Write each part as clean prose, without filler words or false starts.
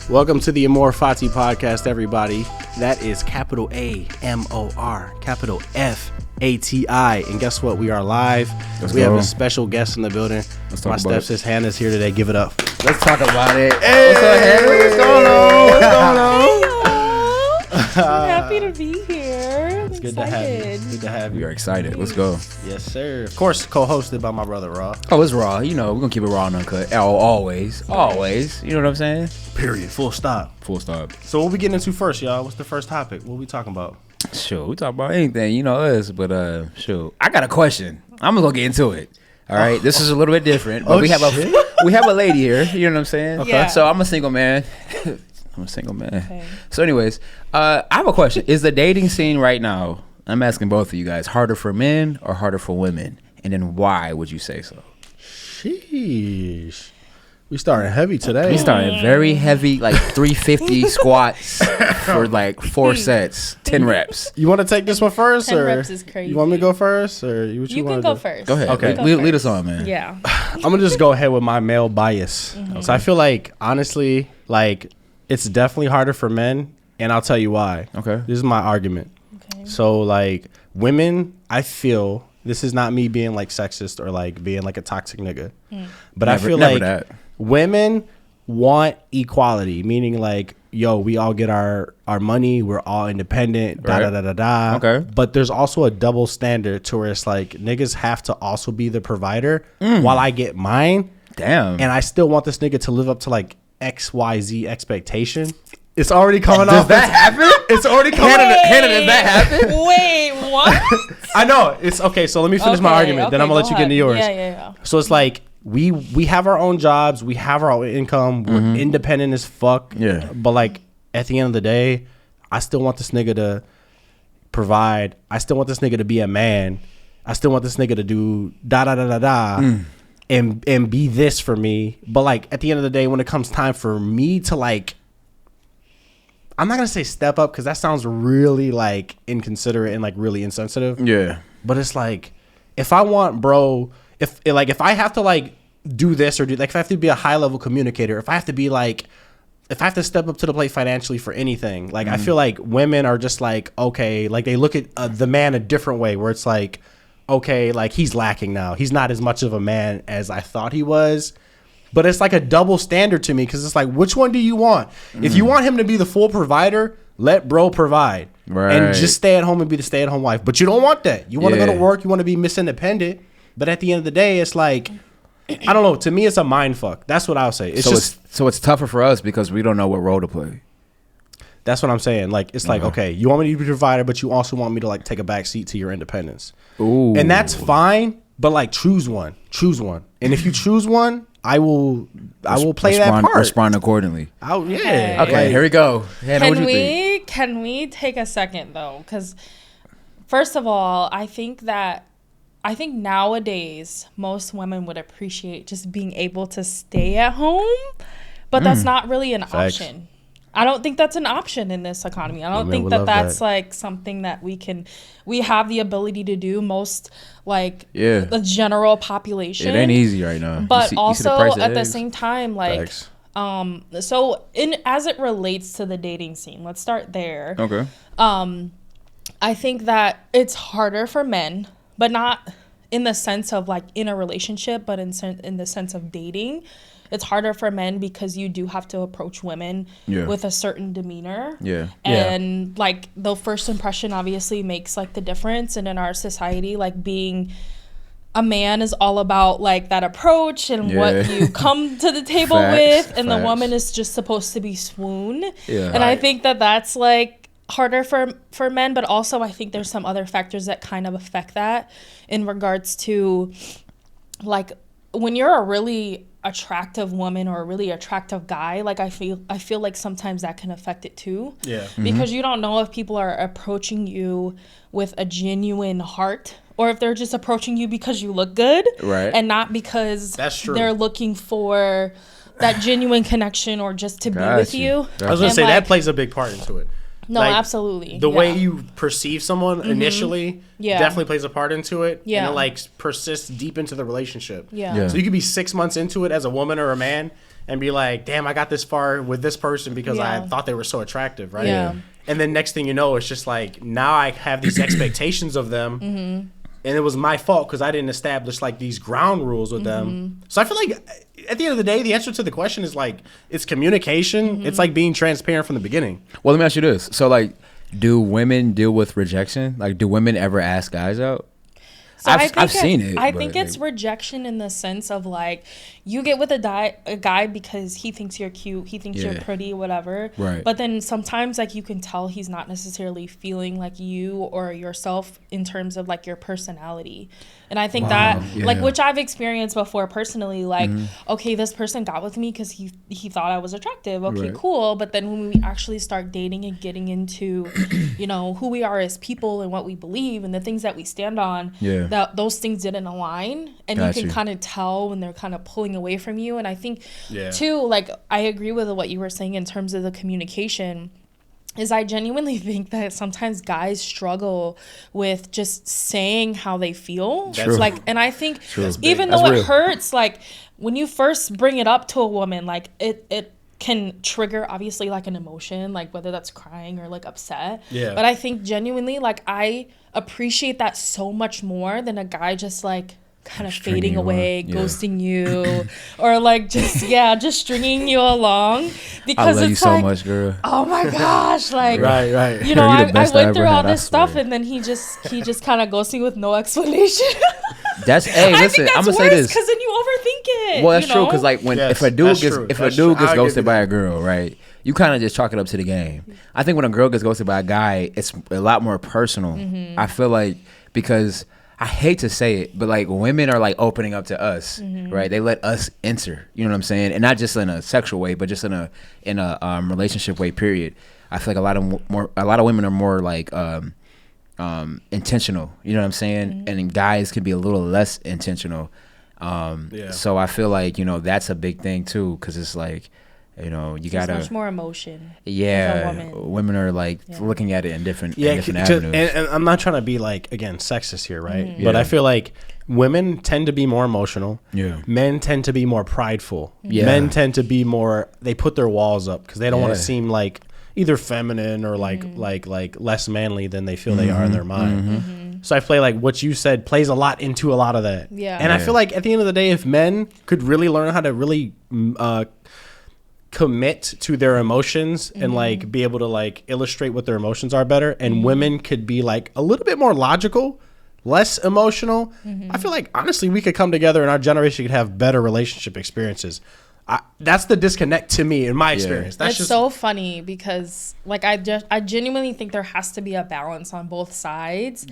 Welcome to the Amor Fati podcast, everybody. That is capital A-M-O-R, capital F-A-T-I. And guess what? We are live. We have a special guest in the building. My stepsis Hannah's here today. Give it up. Let's talk about it. Hey, what's up, Hannah? What's going on? What's going on? Hey, I'm happy to be here. It's good to have you. Good to have you. We are excited. Let's go. Yes, sir. Of course, co-hosted by my brother, Raw. Oh, it's raw. You know, we're going to keep it raw and uncut. Always. Always. You know what I'm saying? Period. Full stop. Full stop. So what we getting into first, y'all? What's the first topic? What we talking about? Sure. We talk about anything. You know us. But, sure. I got a question. I'm going to get into it. All right. This is a little bit different. But we have a lady here. You know what I'm saying? Okay. Yeah. So I'm a single man. Okay. So anyways, I have a question. Is the dating scene right now, I'm asking both of you guys, harder for men or harder for women? And then why would you say so? Sheesh. We starting heavy today. We starting very heavy, like 350 squats for like 4 sets, 10 reps. You want to take this one first? 10 or reps is crazy. You want me to go first? Or what you want can to go do? first. Go ahead. Okay. Lead us on, man. Yeah. I'm going to just go ahead with my male bias. Mm-hmm. So I feel like, honestly, like it's definitely harder for men. And I'll tell you why. Okay. This is my argument. Okay. So like women, I feel, this is not me being like sexist or like being like a toxic nigga. But I feel like women want equality, meaning like, yo, we all get our money, we're all independent, da. Okay. But there's also a double standard to where it's like niggas have to also be the provider while I get mine. Damn. And I still want this nigga to live up to like XYZ expectation. It's already coming off. Does that happen? It's already coming. Hannah, does that happen? Wait, what? I know. It's okay. So let me finish my argument. Then I'm gonna let you get into yours. Yeah. So it's like we have our own jobs. We have our own income. We're independent as fuck. Yeah. But like at the end of the day, I still want this nigga to provide. I still want this nigga to be a man. I still want this nigga to do and be this for me. But like at the end of the day, when it comes time for me to like, I'm not gonna say step up because that sounds really like inconsiderate and like really insensitive. Yeah. But it's like if I want, bro, if I have to like do this or do like if I have to be a high level communicator, if I have to be like, if I have to step up to the plate financially for anything, like I feel like women are just like, okay, like they look at the man a different way where it's like, okay, like he's lacking now. He's not as much of a man as I thought he was. But it's like a double standard to me because it's like, which one do you want? If you want him to be the full provider, let bro provide. Right. And just stay at home and be the stay-at-home wife. But you don't want that. You want to go to work. You want to be Miss Independent. But at the end of the day, it's like, I don't know. To me, it's a mind fuck. That's what I'll say. So it's tougher for us because we don't know what role to play. That's what I'm saying. Like, it's like, okay, you want me to be a provider, but you also want me to like take a back seat to your independence. Ooh. And that's fine. But like, choose one. And if you choose one, I will play that part. Respond accordingly. Oh yeah. Okay, here we go. Hannah, Can we take a second though? Because first of all, I think nowadays most women would appreciate just being able to stay at home, but that's not really an option. I don't think that's an option in this economy. I don't think that's like something that we have the ability to do. Most like the general population. It ain't easy right now. But you see at the same time, like, so as it relates to the dating scene, let's start there. Okay. I think that it's harder for men, but not in the sense of like in a relationship, but in the sense of dating. It's harder for men because you do have to approach women with a certain demeanor. Yeah. And like the first impression obviously makes like the difference. And in our society, like being a man is all about like that approach and what you come to the table with. And the woman is just supposed to be swoon. Yeah. And I think that that's like harder for men. But also I think there's some other factors that kind of affect that in regards to like when you're a really attractive woman or a really attractive guy, like I feel like sometimes that can affect it too. Yeah. Because you don't know if people are approaching you with a genuine heart or if they're just approaching you because you look good. Right. And not because they're looking for that genuine connection or just to be with you. I was gonna say that plays a big part into it. No, like, absolutely. The way you perceive someone initially definitely plays a part into it. Yeah. And it like persists deep into the relationship. Yeah. So you could be 6 months into it as a woman or a man, and be like, damn, I got this far with this person because I thought they were so attractive, right? Yeah. And then next thing you know, it's just like, now I have these expectations of them. Mm-hmm. And it was my fault because I didn't establish like these ground rules with them. So I feel like at the end of the day, the answer to the question is like, it's communication. It's like being transparent from the beginning. Well, let me ask you this. So like, do women deal with rejection? Like, do women ever ask guys out? So I've seen it. I think it's rejection in the sense of like, you get with a guy because he thinks you're cute, he thinks you're pretty, whatever. Right. But then sometimes like you can tell he's not necessarily feeling like you or yourself in terms of like your personality. And I think like, which I've experienced before personally, like, okay, this person got with me because he thought I was attractive. Okay, cool. But then when we actually start dating and getting into, you know, who we are as people and what we believe and the things that we stand on, that those things didn't align. And you can kind of tell when they're kind of pulling away from you. And I think too, like, I agree with what you were saying in terms of the communication. Is I genuinely think that sometimes guys struggle with just saying how they feel. That's like, and I think even though it hurts, like when you first bring it up to a woman, like it can trigger obviously like an emotion, like whether that's crying or like upset. Yeah. But I think genuinely, like I appreciate that so much more than a guy just like kind of fading away, ghosting you, or like just stringing you along, because I love it's you like, so much, girl. oh my gosh, like right. you know, I went through all this stuff, and then he just kind of ghosted with no explanation. That's listen, I'm gonna say this because then you overthink it. Well, that's true, because like when if a dude gets ghosted by a girl, right? You kind of just chalk it up to the game. I think when a girl gets ghosted by a guy, it's a lot more personal. I feel like, because I hate to say it, but like women are like opening up to us, right? They let us enter, you know what I'm saying? And not just in a sexual way, but just in a relationship way, period. I feel like a lot of women are more like intentional, you know what I'm saying? And guys can be a little less intentional. So I feel like, you know, that's a big thing too, because it's like, you know, you gotta much more emotion. Women are like looking at it in different avenues. And I'm not trying to be like, again, sexist here, right? But I feel like women tend to be more emotional. Men tend to be more prideful. Men tend to be more, they put their walls up because they don't want to seem like either feminine or like less manly than they feel they are in their mind. So I feel like what you said plays a lot into a lot of that. And I feel like at the end of the day, if men could really learn how to really commit to their emotions and like be able to like illustrate what their emotions are better, and women could be like a little bit more logical, less emotional, I feel like honestly we could come together and our generation could have better relationship experiences. That's the disconnect to me in my experience. That's just so funny because like I genuinely think there has to be a balance on both sides.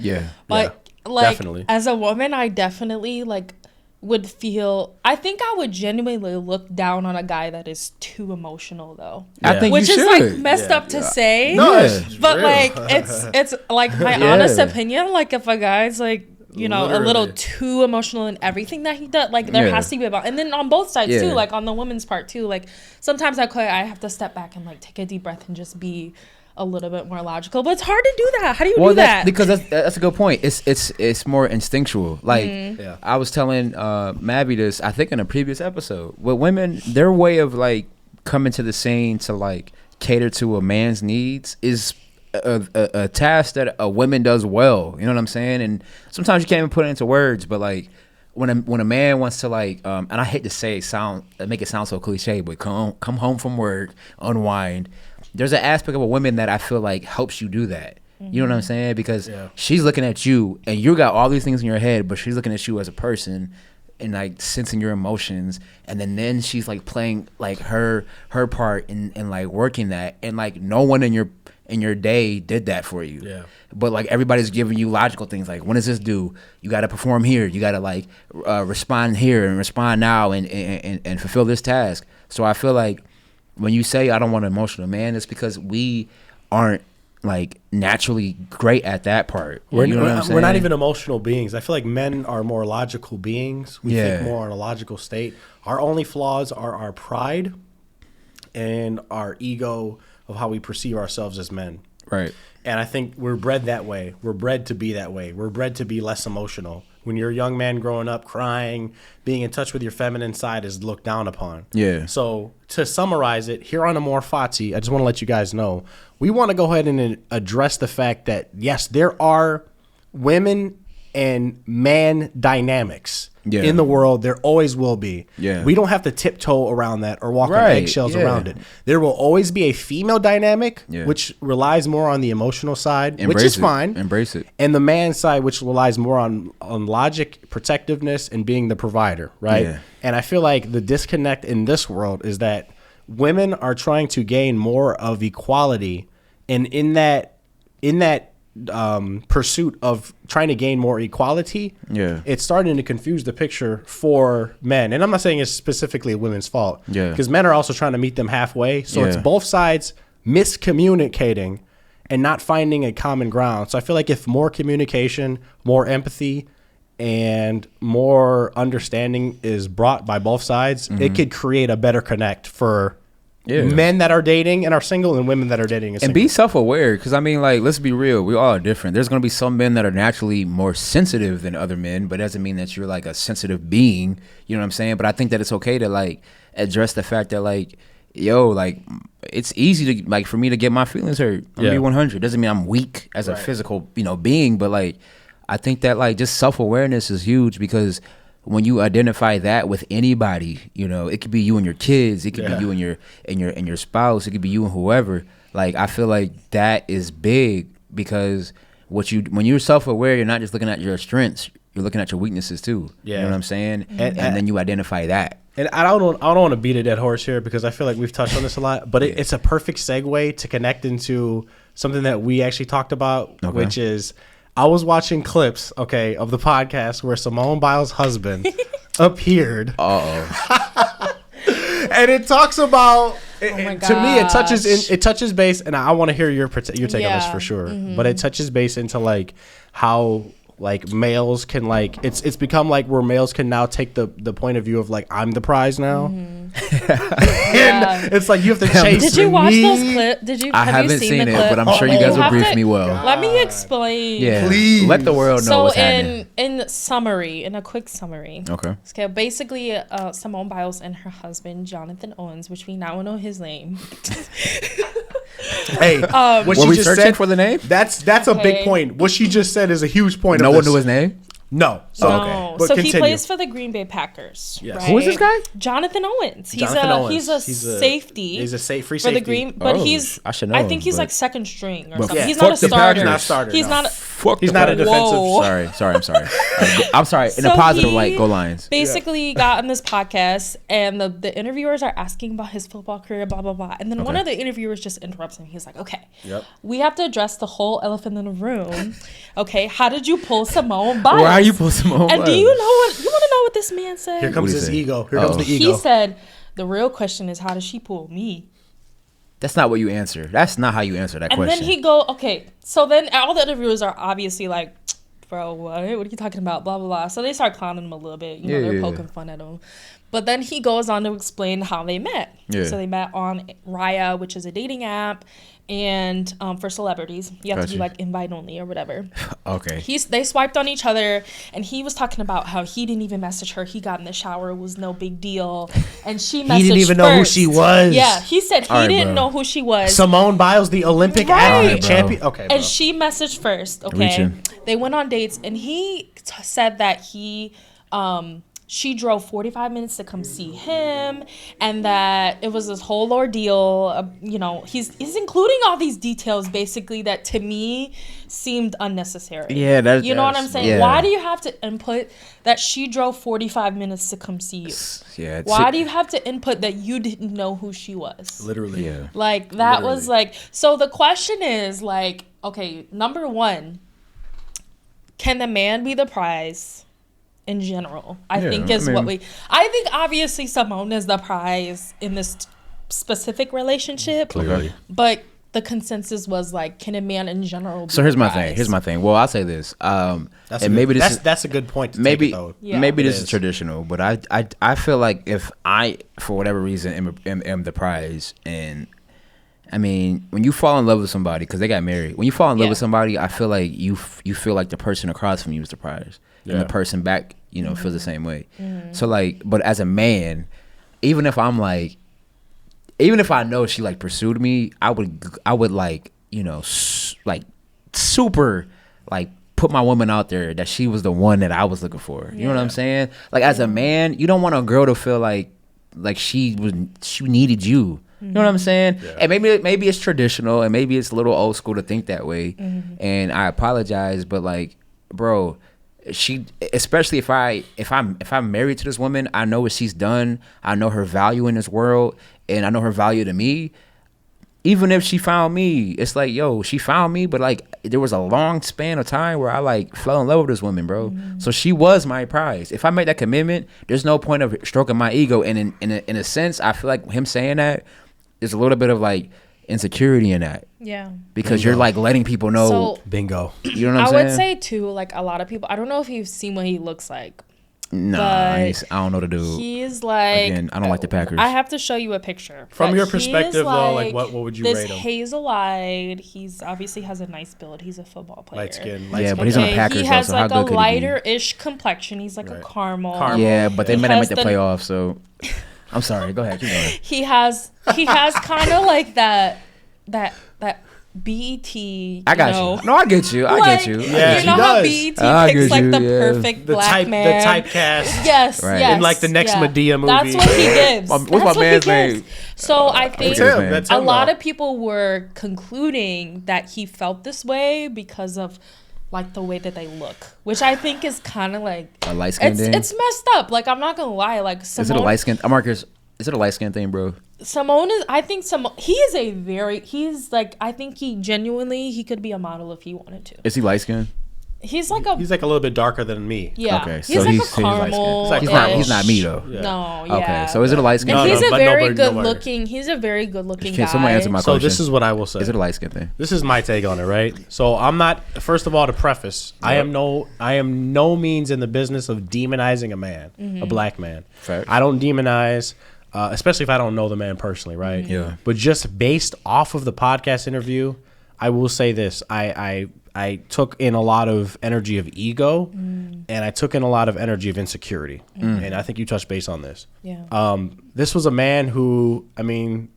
But like definitely. As a woman, I definitely like would feel, I think I would genuinely look down on a guy that is too emotional though. I think which you is should. Like messed up to say. No, but real. Like it's like my honest opinion, like if a guy's like, you know, literally a little too emotional in everything that he does, like there has to be about, and then on both sides too, like on the woman's part too, like sometimes I have to step back and like take a deep breath and just be a little bit more logical, but it's hard to do that. How do you do that? Because that's a good point. It's more instinctual. Like I was telling Mabby this, I think in a previous episode, with women, their way of like coming to the scene to like cater to a man's needs is a task that a woman does well. You know what I'm saying? And sometimes you can't even put it into words, but like when a man wants to like and I hate to say make it sound so cliche, but come home from work, unwind. There's an aspect of a woman that I feel like helps you do that. You know what I'm saying? Because she's looking at you and you got all these things in your head, but she's looking at you as a person and like sensing your emotions, and then she's like playing like her part in like working that, and like no one in your day did that for you. But like everybody's giving you logical things like, when does this due? You got to perform here. You got to like respond here and respond now and fulfill this task. So I feel like when you say I don't want an emotional man, it's because we aren't like naturally great at that part. We're not even emotional beings. I feel like men are more logical beings. We think more in a logical state. Our only flaws are our pride and our ego of how we perceive ourselves as men. Right. And I think we're bred that way. We're bred to be that way. We're bred to be less emotional. when you're a young man growing up, crying, being in touch with your feminine side is looked down upon. Yeah. So to summarize it, here on Amor Fati, I just want to let you guys know, we want to go ahead and address the fact that, yes, there are women and man dynamics in the world. There always will be. Yeah. We don't have to tiptoe around that or walk on eggshells around it. There will always be a female dynamic, which relies more on the emotional side, which is fine. Embrace it. And the man side, which relies more on logic, protectiveness, and being the provider, right? Yeah. And I feel like the disconnect in this world is that women are trying to gain more of equality, and in that pursuit of trying to gain more equality, it's starting to confuse the picture for men. And I'm not saying it's specifically women's fault, because men are also trying to meet them halfway. So it's both sides miscommunicating and not finding a common ground. So I feel like if more communication, more empathy, and more understanding is brought by both sides, it could create a better connect for men that are dating and are single, and women that are dating and be self-aware, because I mean, like, let's be real, we all are different. There's going to be some men that are naturally more sensitive than other men, but it doesn't mean that you're like a sensitive being, you know what I'm saying? But I think that it's okay to like address the fact that, like, yo, like, it's easy to, like, for me to get my feelings hurt. I'm be 100. Doesn't mean I'm weak as a physical, you know, being, but like, I think that, like, just self-awareness is huge, because when you identify that with anybody, you know, it could be you and your kids, it could be you and your spouse, it could be you and whoever. Like, I feel like that is big, because when you're self-aware, you're not just looking at your strengths, you're looking at your weaknesses too. You know what I'm saying? And then you identify that. And I don't want to beat a dead horse here, because I feel like we've touched on this a lot, but it's a perfect segue to connect into something that we actually talked about, which is, I was watching clips, of the podcast where Simone Biles' husband appeared. And it talks about, to me, it touches base, and I want to hear your take on this for sure. But it touches base into like how like males can, like, it's become like where males can now take the point of view of like, I'm the prize now. And it's like you have to chase. Did you watch those clips? I haven't seen it, but I'm sure you guys will brief me well. Let me explain. Yeah, please let the world know what's happening. In a quick summary. Okay. Basically, Simone Biles and her husband Jonathan Owens, which we now know his name. Hey, what were we searching for the name? That's a big point. What she just said is a huge point. No one knew his name? No. So he plays for the Green Bay Packers. Yes. Right? Who is this guy? Jonathan Owens. He's a safety. He's a free for safety. the Green, but I should know. I think he's like second string or something. Yeah. He's not a starter. He's not a starter. He's not. He's not a defensive. Whoa. Sorry. I'm sorry. I'm sorry. In a positive light, go Lions. Basically, got on this podcast, and the interviewers are asking about his football career, blah blah blah, and then one of the interviewers just interrupts him. He's like, "Okay, we have to address the whole elephant in the room. Okay, how did you pull Simone Biles? Why are you pulling Simone Biles? And do you want to know what this man said? Here comes his ego. Here comes the ego. He said, "The real question is, how does she pull me?" That's not what you answer. That's not how you answer that question. And then he go, okay. So then all the interviewers are obviously like, bro, what are you talking about? Blah, blah, blah. So they start clowning him a little bit. You know, they're poking fun at him. But then he goes on to explain how they met. Yeah. So they met on Raya, which is a dating app. And for celebrities, you have to be like invite only or whatever. Okay. They swiped on each other, and he was talking about how he didn't even message her. He got in the shower, it was no big deal, and she messaged. He didn't even know who she was. Yeah, he said he didn't know who she was. Simone Biles, the Olympic athlete champion. Okay, bro. And she messaged first. Okay, they went on dates, and he said that she drove 45 minutes to come see him, and that it was this whole ordeal. You know, he's including all these details basically that to me seemed unnecessary. Yeah, you know what I'm saying? Yeah. Why do you have to input that she drove 45 minutes to come see you? Yeah. Why do you have to input that you didn't know who she was? Literally. Yeah. Like that was like. So the question is like, okay, number one, can the man be the prize? In general, I think obviously Simone is the prize in this specific relationship. Clearly. But the consensus was like, can a man in general be here's my thing. Well, I'll say this. That's a good point to maybe take it, though. Maybe this is traditional, but I feel like if I, for whatever reason, am the prize, and I mean, when you fall in love with somebody, because they got married, when you fall in love with somebody, I feel like you feel like the person across from you is the prize, and the person back, feels the same way. So like, but as a man, even if I know she like pursued me, I would like, like super like put my woman out there that she was the one that I was looking for. You know what I'm saying? Like as a man, you don't want a girl to feel like she needed you. You know what I'm saying? Yeah. And maybe it's traditional and maybe it's a little old school to think that way. And I apologize, but like, bro, especially if I'm married to this woman, I know what she's done. I know her value in this world, and I know her value to me. Even if she found me, it's like, yo, she found me, but like there was a long span of time where I like fell in love with this woman, bro. So she was my prize. If I made that commitment, there's no point of stroking my ego. And in a sense, I feel like him saying that, there's a little bit of like insecurity in that. Yeah. Because you're like letting people know. So, bingo. You know what I'm saying? I would say too, like a lot of people, I don't know if you've seen what he looks like. Nah, I don't know the dude. He's like, again, I don't like the Packers. I have to show you a picture. From your perspective, though, like what would you rate him? This hazel-eyed. He's obviously has a nice build. He's a football player. Light skin. Yeah, but he's on the Packers. He has so like how a lighter-ish complexion. He's like a caramel. Yeah, but they might not make the playoffs. So I'm sorry. Go ahead. Keep going. He has kind of like that BET. I got you. No, I get you. I get you. Yeah, you know how BET picks like the perfect black man. The typecast. Yes, right. Yes. In like the next Medea movie. That's what he gives. What's my man's name? So I think a lot of people were concluding that he felt this way because of like the way that they look, which I think is kind of like a light skin thing. It's messed up. Like I'm not gonna lie. Like Simone, is it a light skin? Marcus, is it a light skin thing, bro? Simone is. I think I think he could be a model if he wanted to. Is he light skinned? He's like a little bit darker than me. Yeah. Okay. So he's like a caramel. He's not me though. Yeah. No. Yeah. Okay. So is it a light skin? And he's a very good looking. He's a very good looking guy. Can someone answer my question? So this is what I will say. Is it a light skin thing? This is my take on it, right? So I'm not. First of all, to preface, I am no means in the business of demonizing a man, a black man. Fact. I don't demonize. Especially if I don't know the man personally, right? Yeah. But just based off of the podcast interview, I will say this: I took in a lot of energy of ego, and I took in a lot of energy of insecurity, and I think you touched base on this. Yeah. This was a man who, I mean,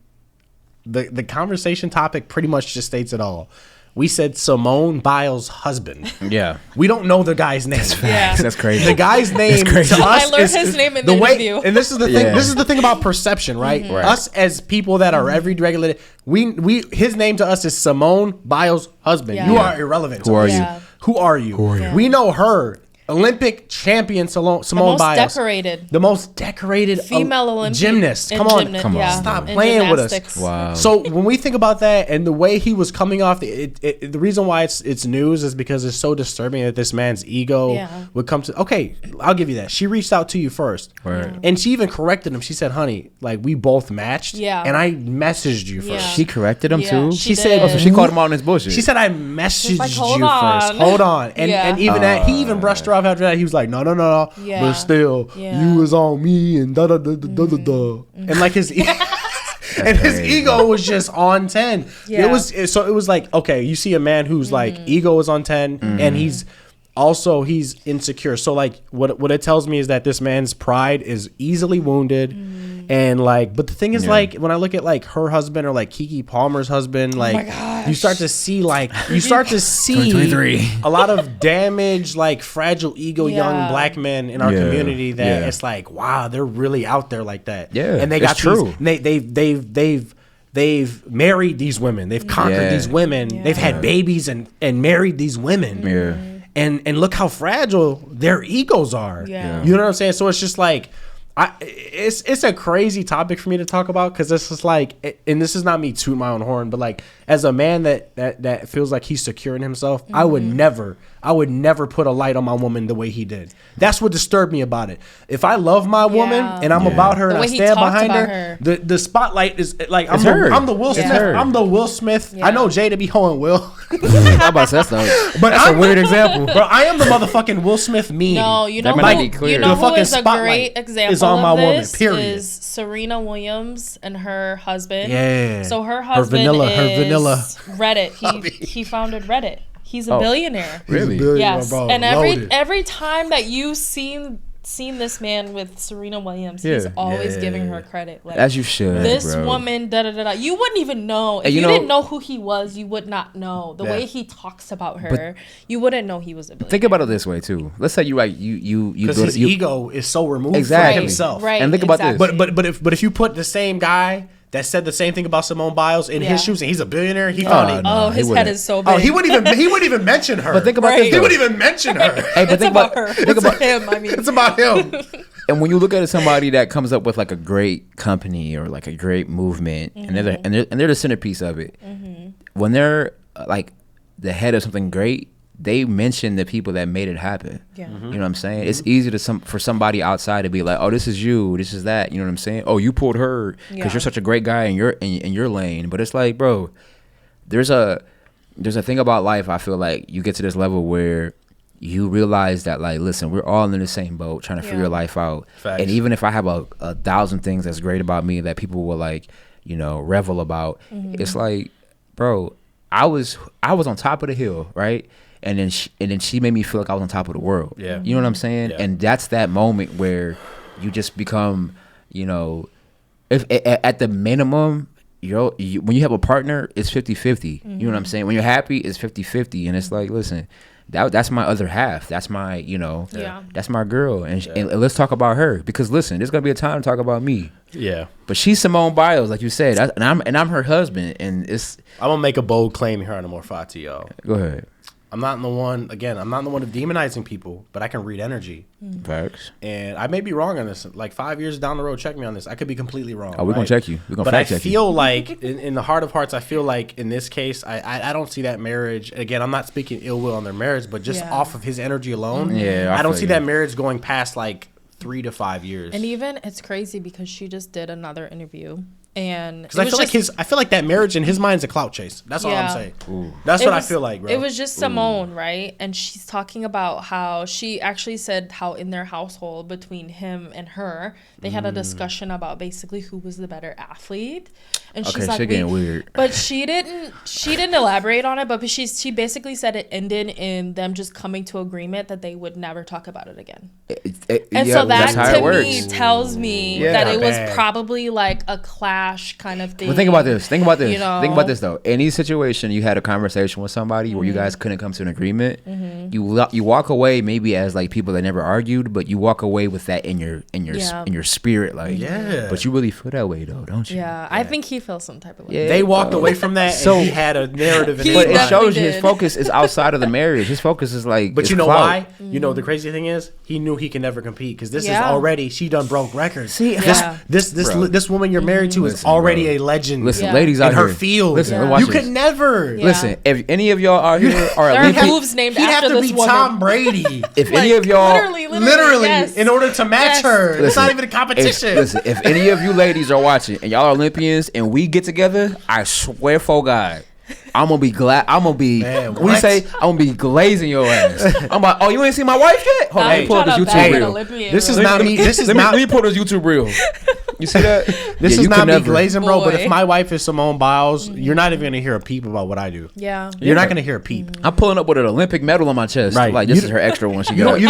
the conversation topic pretty much just states it all. We said Simone Biles' husband. Yeah. We don't know the guy's name. That's crazy. The guy's name to us I learned his name in the interview. And this is the thing. Yeah. This is the thing about perception, right? Right. Us as people that are every regulated, his name to us is Simone Biles' husband. Yeah. You are irrelevant. Who are you? Who are you? Yeah. We know her. Olympic champion Simone Biles. The most decorated female Olympic gymnast. Come on. Yeah. Stop playing with us. Wow. So when we think about that and the way he was coming off, the reason why it's news is because it's so disturbing that this man's ego would come to. Okay, I'll give you that. She reached out to you first, right. And she even corrected him. She said, "Honey, like we both matched, and I messaged you first." She corrected him too. She said, "Oh, so she called him out on his bullshit." She said, "I messaged you first. Hold on," and even that he even brushed her off after that. He was like, no, but still, you was on me and da da da da da da, and like his his ego was just on 10. Yeah. It was like, okay, you see a man who's like ego is on 10, and he's insecure. So like what it tells me is that this man's pride is easily wounded. And like, but the thing is, like, when I look at like her husband or like Keke Palmer's husband, like you start to see a lot of damaged, like fragile ego young black men in our community that it's like, wow, they're really out there like that. Yeah, and they got true. They've married these women. They've conquered these women. Yeah. They've had babies and married these women. Yeah. And look how fragile their egos are. Yeah. You know what I'm saying? So it's just like, it's a crazy topic for me to talk about because this is like, and this is not me tooting my own horn, but like as a man that feels like he's secure in himself, I would never put a light on my woman the way he did. That's what disturbed me about it. If I love my woman and I'm about her and I stand behind her, the spotlight is like I'm the Will Smith. I'm the Will Smith. Yeah. I know Jada be hoeing Will. How about that though? But that's a weird example. Bro, I am the motherfucking Will Smith meme. No, you know that might be clear. You know who is a great example on my woman. Period. Is Serena Williams and her husband. Yeah. So her husband her vanilla. Reddit. He founded Reddit. He's a billionaire. Really? Yes. Bro. And every time that you've seen this man with Serena Williams, he's always giving her credit. Like, as you should. This woman, You wouldn't even know. If you didn't know who he was, you would not know. The way he talks about her, you wouldn't know he was a billionaire. Think about it this way, too. Let's say you because his ego is so removed from himself. Right. And think about this. But if you put the same guy that said the same thing about Simone Biles in his shoes, and he's a billionaire, he found it. His head is so big. Oh, he wouldn't even mention her. But think about this. He wouldn't even mention her. Hey, but think about her. It's about him. I mean, it's about him. And when you look at somebody that comes up with like a great company or like a great movement, and they're the centerpiece of it, when they're like the head of something great, they mention the people that made it happen. Yeah. You know what I'm saying? It's easy for somebody outside to be like, oh, this is you, this is that. You know what I'm saying? Oh, you pulled her because you're such a great guy in your lane. But it's like, bro, there's a thing about life. I feel like you get to this level where you realize that, like, listen, we're all in the same boat trying to figure life out. Facts. And even if I have a 1,000 things that's great about me that people will like, revel about, it's like, bro, I was on top of the hill, right? And then she made me feel like I was on top of the world. Yeah. You know what I'm saying? Yeah. And that's that moment where you just become, if at the minimum, when you have a partner, it's 50-50. You know what I'm saying? When you're happy, it's 50-50. And it's like, listen, that's my other half. That's my, that's my girl. And let's talk about her. Because listen, there's gonna be a time to talk about me. Yeah. But she's Simone Biles, like you said, and I'm her husband. And I'm gonna make a bold claim here on Amor Fati, y'all. Go ahead. I'm not the one of demonizing people, but I can read energy. Facts. And I may be wrong on this. Like 5 years down the road, check me on this. I could be completely wrong. Oh, we're going to check you. We're going to fact check you. But I feel like, in the heart of hearts, I feel like in this case, I don't see that marriage. Again, I'm not speaking ill will on their marriage, but just off of his energy alone, I don't see that marriage going past like 3 to 5 years. And even it's crazy because she just did another interview. And because I feel like that marriage in his mind is a clout chase. That's all I'm saying. Ooh. That's what I feel like, bro. It was just Simone, right? And she's talking about how she actually said how in their household between him and her, they had a discussion about basically who was the better athlete. And she's like, getting weird. But she didn't elaborate on it. But she basically said it ended in them just coming to agreement that they would never talk about it again. So that to me tells me that it was probably like a clash kind of thing. But think about this. Think about this though. Any situation you had a conversation with somebody where you guys couldn't come to an agreement, you walk away maybe as like people that never argued, but you walk away with that in your spirit, like But you really feel that way though, don't you? Yeah, I think he feels some type of way. Yeah, they walked away from that, and he had a narrative. But it shows you his focus is outside of the marriage. His focus is like. But you know why? You know the crazy thing is he knew he can never compete because this is already she done broke records. See, this woman you're married to is already a legend. Listen, ladies out in her field. Listen, you could never. Listen, if any of y'all out here are there are moves named after this woman. Tom Brady. If any of y'all literally in order to match her, it's not even a competition. Listen, if any of you ladies are watching and y'all are Olympians and we get together, I swear for God, I'm gonna be glad. I'm gonna be. I'm gonna be glazing your ass. I'm like, oh, you ain't seen my wife yet? Hold on, let me pull up this YouTube reel. This is not me. Let me pull this YouTube reel. You see that? This is not me glazing, bro. But if my wife is Simone Biles, you're not even gonna hear a peep about what I do. Yeah, you're not gonna hear a peep. I'm pulling up with an Olympic medal on my chest. Right, like this is her extra one. She got. You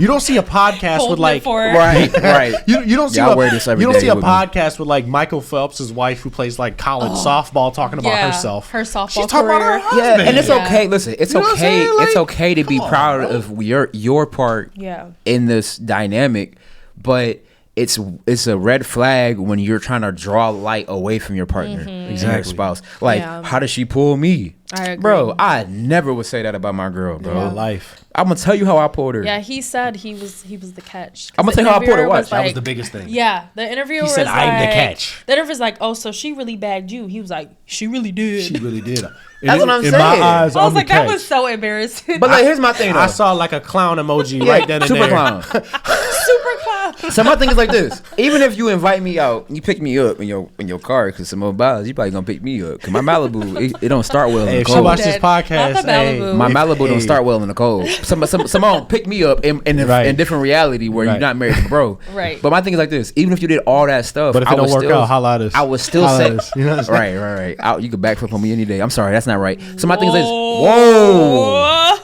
don't see a podcast with like right. You don't see a podcast with like Michael Phelps' wife who plays like college softball talking about herself. Her softball She's talking about her husband. Yeah, and it's okay. Listen, it's okay. It's okay to be proud of your part in this dynamic, but it's a red flag when you're trying to draw light away from your partner, your spouse. Like, how does she pull me? I agree. Bro, I never would say that about my girl, bro. Yeah. Life. I'm gonna tell you how I pulled her. Yeah, he said he was the catch. I'm gonna tell you how I pulled her. Watch. That was the biggest thing. Yeah, the interviewer said, was I'm like, the catch. The interviewer's like, oh, so she really bagged you. He was like, she really did. She really did. That's what I'm saying. In my eyes, I was like, that was so embarrassing. But like, here's my thing though. I saw like a clown emoji right then and super there. Clown. Super apricot. So my thing is like this: even if you invite me out, you pick me up in your car because Simone Biles, you probably gonna pick me up because my Malibu it don't start well in the cold. If she watch this podcast, my Malibu don't start well in the cold. Simone pick me up in different reality where you're not married to bro. Right. But my thing is like this: even if you did all that stuff, but if it don't work out, holla at us. I would still say, you know what I'm saying? Right. You could backflip on me any day. I'm sorry, that's not right. So my thing is this: whoa.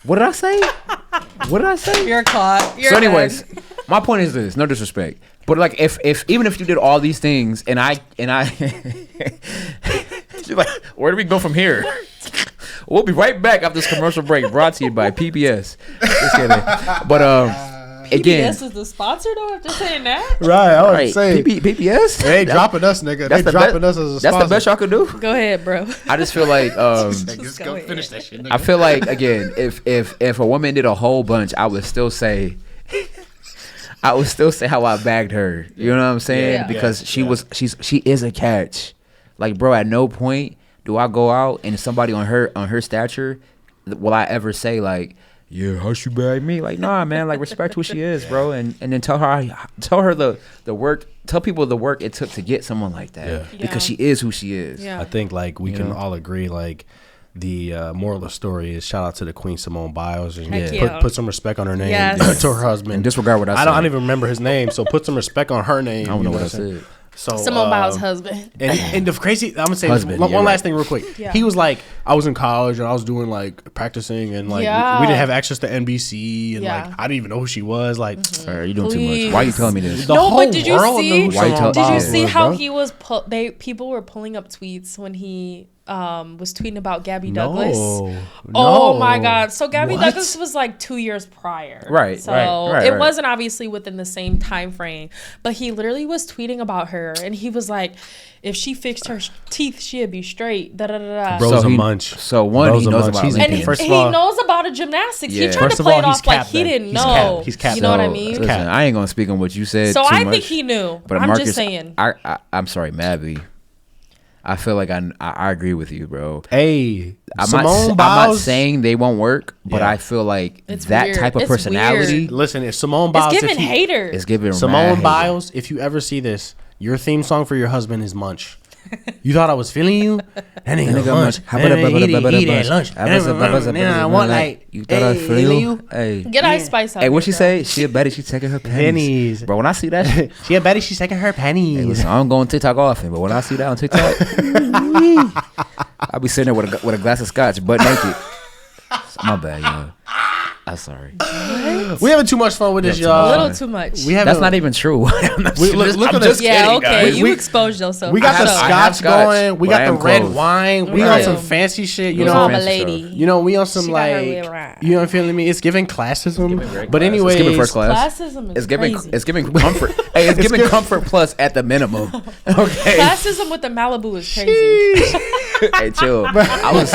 What did I say? You're caught. So anyways, my point is this, no disrespect. But like if even if you did all these things and I you're like, where do we go from here? We'll be right back after this commercial break brought to you by PBS. Just kidding. But again, PBS is the sponsor though after saying that? Right, I was saying PBS? They ain't dropping us, nigga. They dropping us as a sponsor. That's the best y'all could do? Go ahead, bro. I just feel like just go finish that shit, nigga. I feel like again, if a woman did a whole bunch, I would still say how I bagged her. You know what I'm saying? Yeah. Because she is a catch. Like, bro, at no point do I go out and somebody on her stature will I ever say like, yeah, how she bag me? Like, nah, man. Like, respect who she is, bro, and then tell her the work. Tell people the work it took to get someone like that because she is who she is. Yeah. I think like we can all agree like the moral of the story is shout out to the Queen Simone Biles and put some respect on her name to her husband. And disregard what I said. I don't even remember his name, so put some respect on her name. I don't know what I said. So Simone Biles' husband. And the crazy, I'm gonna say one last thing real quick. Yeah. He was like, I was in college and I was doing like practicing and like we didn't have access to NBC and like I didn't even know who she was. Like, you're doing too much. Why are you telling me this? But did you see? Did you see how he was? People were pulling up tweets when he was tweeting about Gabby Douglas. Oh my God! So Gabby Douglas was like 2 years prior, right? So it wasn't obviously within the same time frame, but he literally was tweeting about her, and he was like, "If she fixed her teeth, she'd be straight." Da da da da. Bro's a munch. So one, he knows about, and he knows about a gymnastics. He tried to play it off like he didn't know. He's capped. You know what I mean? Listen, I ain't gonna speak on what you said. So I think much, he knew. But I'm Marcus, just saying. I'm sorry, Mabby. I feel like I agree with you, bro. Hey, I'm not saying they won't work, but I feel like it's that weird. Type of personality. Weird. Listen, if Simone Biles, it's giving haters. It's giving Simone Biles. If you ever see this, your theme song for your husband is Munch. You thought I was feeling you? That nigga Munch. How about eat at lunch? I want like. You thought I was feeling you? Hey, get Ice Spice out. Hey, what she say? She a baddie. She taking her pennies. Bro, when I see that, she a baddie. She's taking her pennies. Hey, listen, I don't go on TikTok often, but when I see that on TikTok, I'll be sitting there with a glass of scotch, butt naked. My bad, y'all. I'm sorry. What? We having too much fun with this, y'all. A little too much. That's not even true. Look at this. Yeah, okay. You exposed yourself. We got the scotch going. We got the red wine. We on some fancy shit. You know, I'm a lady. You know, we on some like. You know what I'm feeling me? It's giving classism. But anyways, it's giving first class. Classism is crazy. It's giving comfort. Hey, it's giving comfort plus at the minimum. Okay. Classism with the Malibu is crazy. Hey, chill. I was.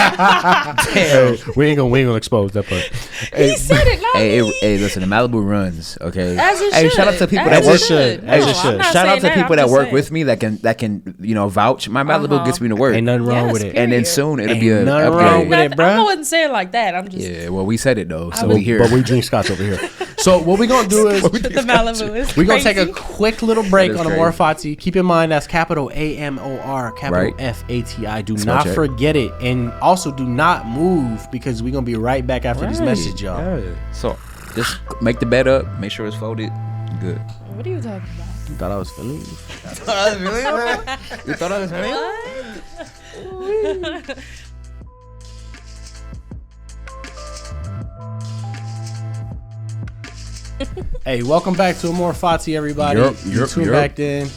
Damn. We ain't gonna expose that part. He said it, not me. Hey, listen, the Malibu runs, okay? As it should. Hey, shout out to people that work. Shout out to people that work with me that can vouch. My Malibu gets me to work. Ain't nothing wrong with it. And then soon it'll be a nothing wrong with it, bro. I wasn't saying it like that. I'm just. Yeah, well, we said it though, so we hear. But we drink scotch over here. So what we gonna do is the Malibu is we gonna take a quick little break on Amor Fati. Keep in mind that's capital AMOR, capital FATI. Do not forget it, and also do not move because we gonna be right back after this message, y'all. Yeah. So just make the bed up, make sure it's folded. Good. What are you talking about? You thought I was feeling you? You thought I was feeling you? Hey, welcome back to Amor Fati, everybody. You tuned back in.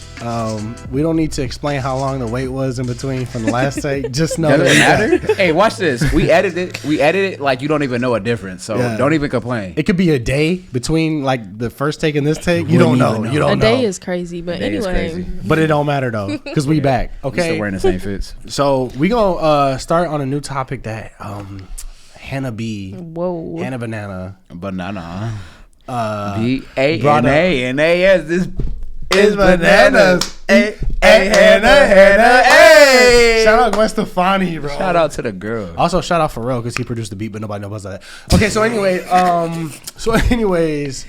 We don't need to explain how long the wait was in between from the last take. Just know that. Hey, watch this. We edited it like you don't even know a difference. So don't even complain. It could be a day between like the first take and this take. You don't know. You don't know. A day is crazy, but anyway. But it don't matter though, because we back. Okay. Still wearing the same fits. So we gonna start on a new topic that Hannah B. Whoa. Hannah Banana. B-A-N-A-N-A-S. This is bananas. Hey, Hannah, hey. Shout out Gwen Stefani, bro. Shout out to the girl. Also, shout out Pharrell because he produced the beat, but nobody knows that. Okay, so anyway, anyways,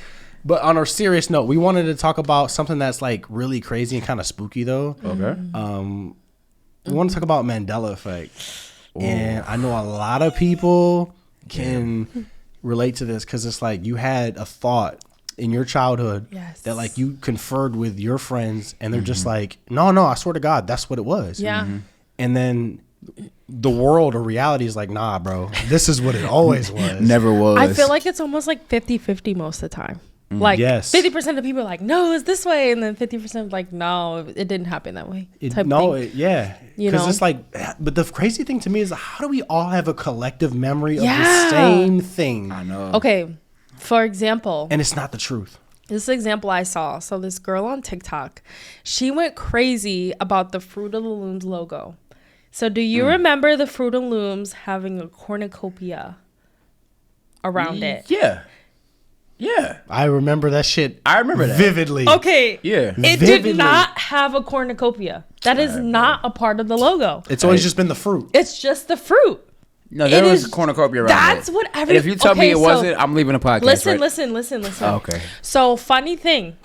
But on a serious note, we wanted to talk about something that's like really crazy and kind of spooky though. Okay. We want to talk about Mandela effect. Ooh. And I know a lot of people can relate to this because it's like you had a thought in your childhood that like you conferred with your friends and they're just like, no, I swear to God, that's what it was. Yeah. And then the world or reality is like, nah, bro, this is what it always was. Never was. I feel like it's almost like 50-50 most of the time. Like 50% of people are like, no, it's this way. And then 50% like, no, it didn't happen that way. Yeah. Because it's like, but the crazy thing to me is how do we all have a collective memory of the same thing? I know. Okay. For example. And it's not the truth. This example I saw. So this girl on TikTok, she went crazy about the Fruit of the Looms logo. So do you remember the Fruit of the Looms having a cornucopia around it? Yeah. Yeah. I remember that shit. I remember that. Vividly. Okay. Yeah. It did not have a cornucopia. That is not a part of the logo. It's always just been the fruit. It's just the fruit. No, there was a cornucopia around That's it. what And if you tell me it wasn't, I'm leaving the podcast. Listen. Oh, okay. So, funny thing.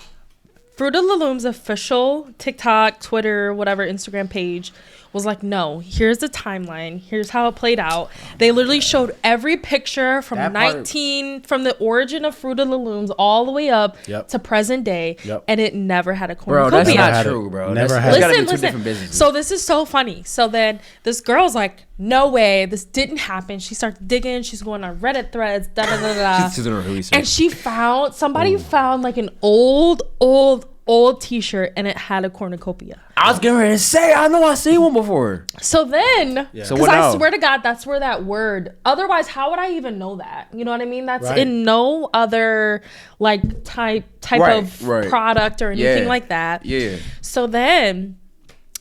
Fruit of the Loom's official TikTok, Twitter, whatever, Instagram page was like, no, here's the timeline. Here's how it played out. They literally showed every picture from from the origin of Fruit of the Looms all the way up to present day. And it never had a cornucopia. Bro, that's not true, bro. Never had. Listen. Two different businesses. So this is so funny. So then this girl's like, no way, this didn't happen. She starts digging. She's going on Reddit threads, She's doing her research. and she found, somebody found like an old t-shirt and it had a cornucopia. I was getting ready to say, I know I seen one before. So then, So because I swear to God, that's where that word, otherwise, how would I even know that? You know what I mean? That's in no other like type of product or anything like that. Yeah. So then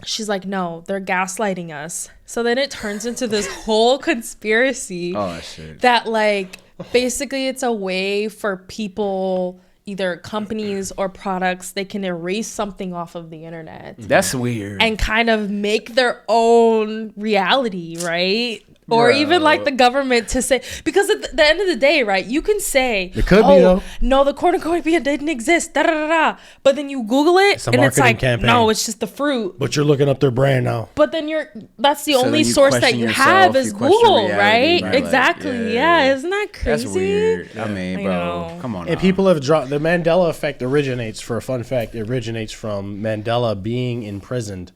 she's like, no, they're gaslighting us. So then it turns into this whole conspiracy. Oh, shit. That like, basically it's a way for people, either companies or products, they can erase something off of the internet. That's weird. And kind of make their own reality, right? Or even like the government to say, because at the end of the day, right, you can say, it could be though. No, the cornucopia didn't exist, but then you Google it and it's like, campaign. No, it's just the fruit. But you're looking up their brand now. But then that's the only source that you have is Google, right? Exactly. Yeah, isn't that crazy? That's weird. Yeah. I mean, bro, come on. And people have dropped, the Mandela effect originates, for a fun fact, it originates from Mandela being imprisoned.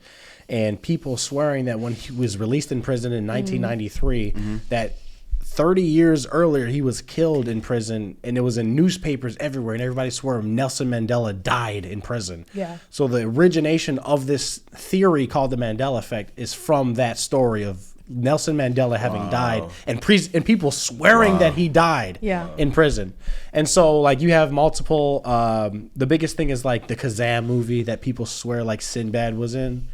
And people swearing that when he was released in prison in 1993, that 30 years earlier he was killed in prison, and it was in newspapers everywhere, and everybody swore Nelson Mandela died in prison. Yeah. So the origination of this theory called the Mandela effect is from that story of Nelson Mandela having died and people swearing that he died in prison. And so like you have multiple, the biggest thing is like the Kazam movie that people swear like Sinbad was in.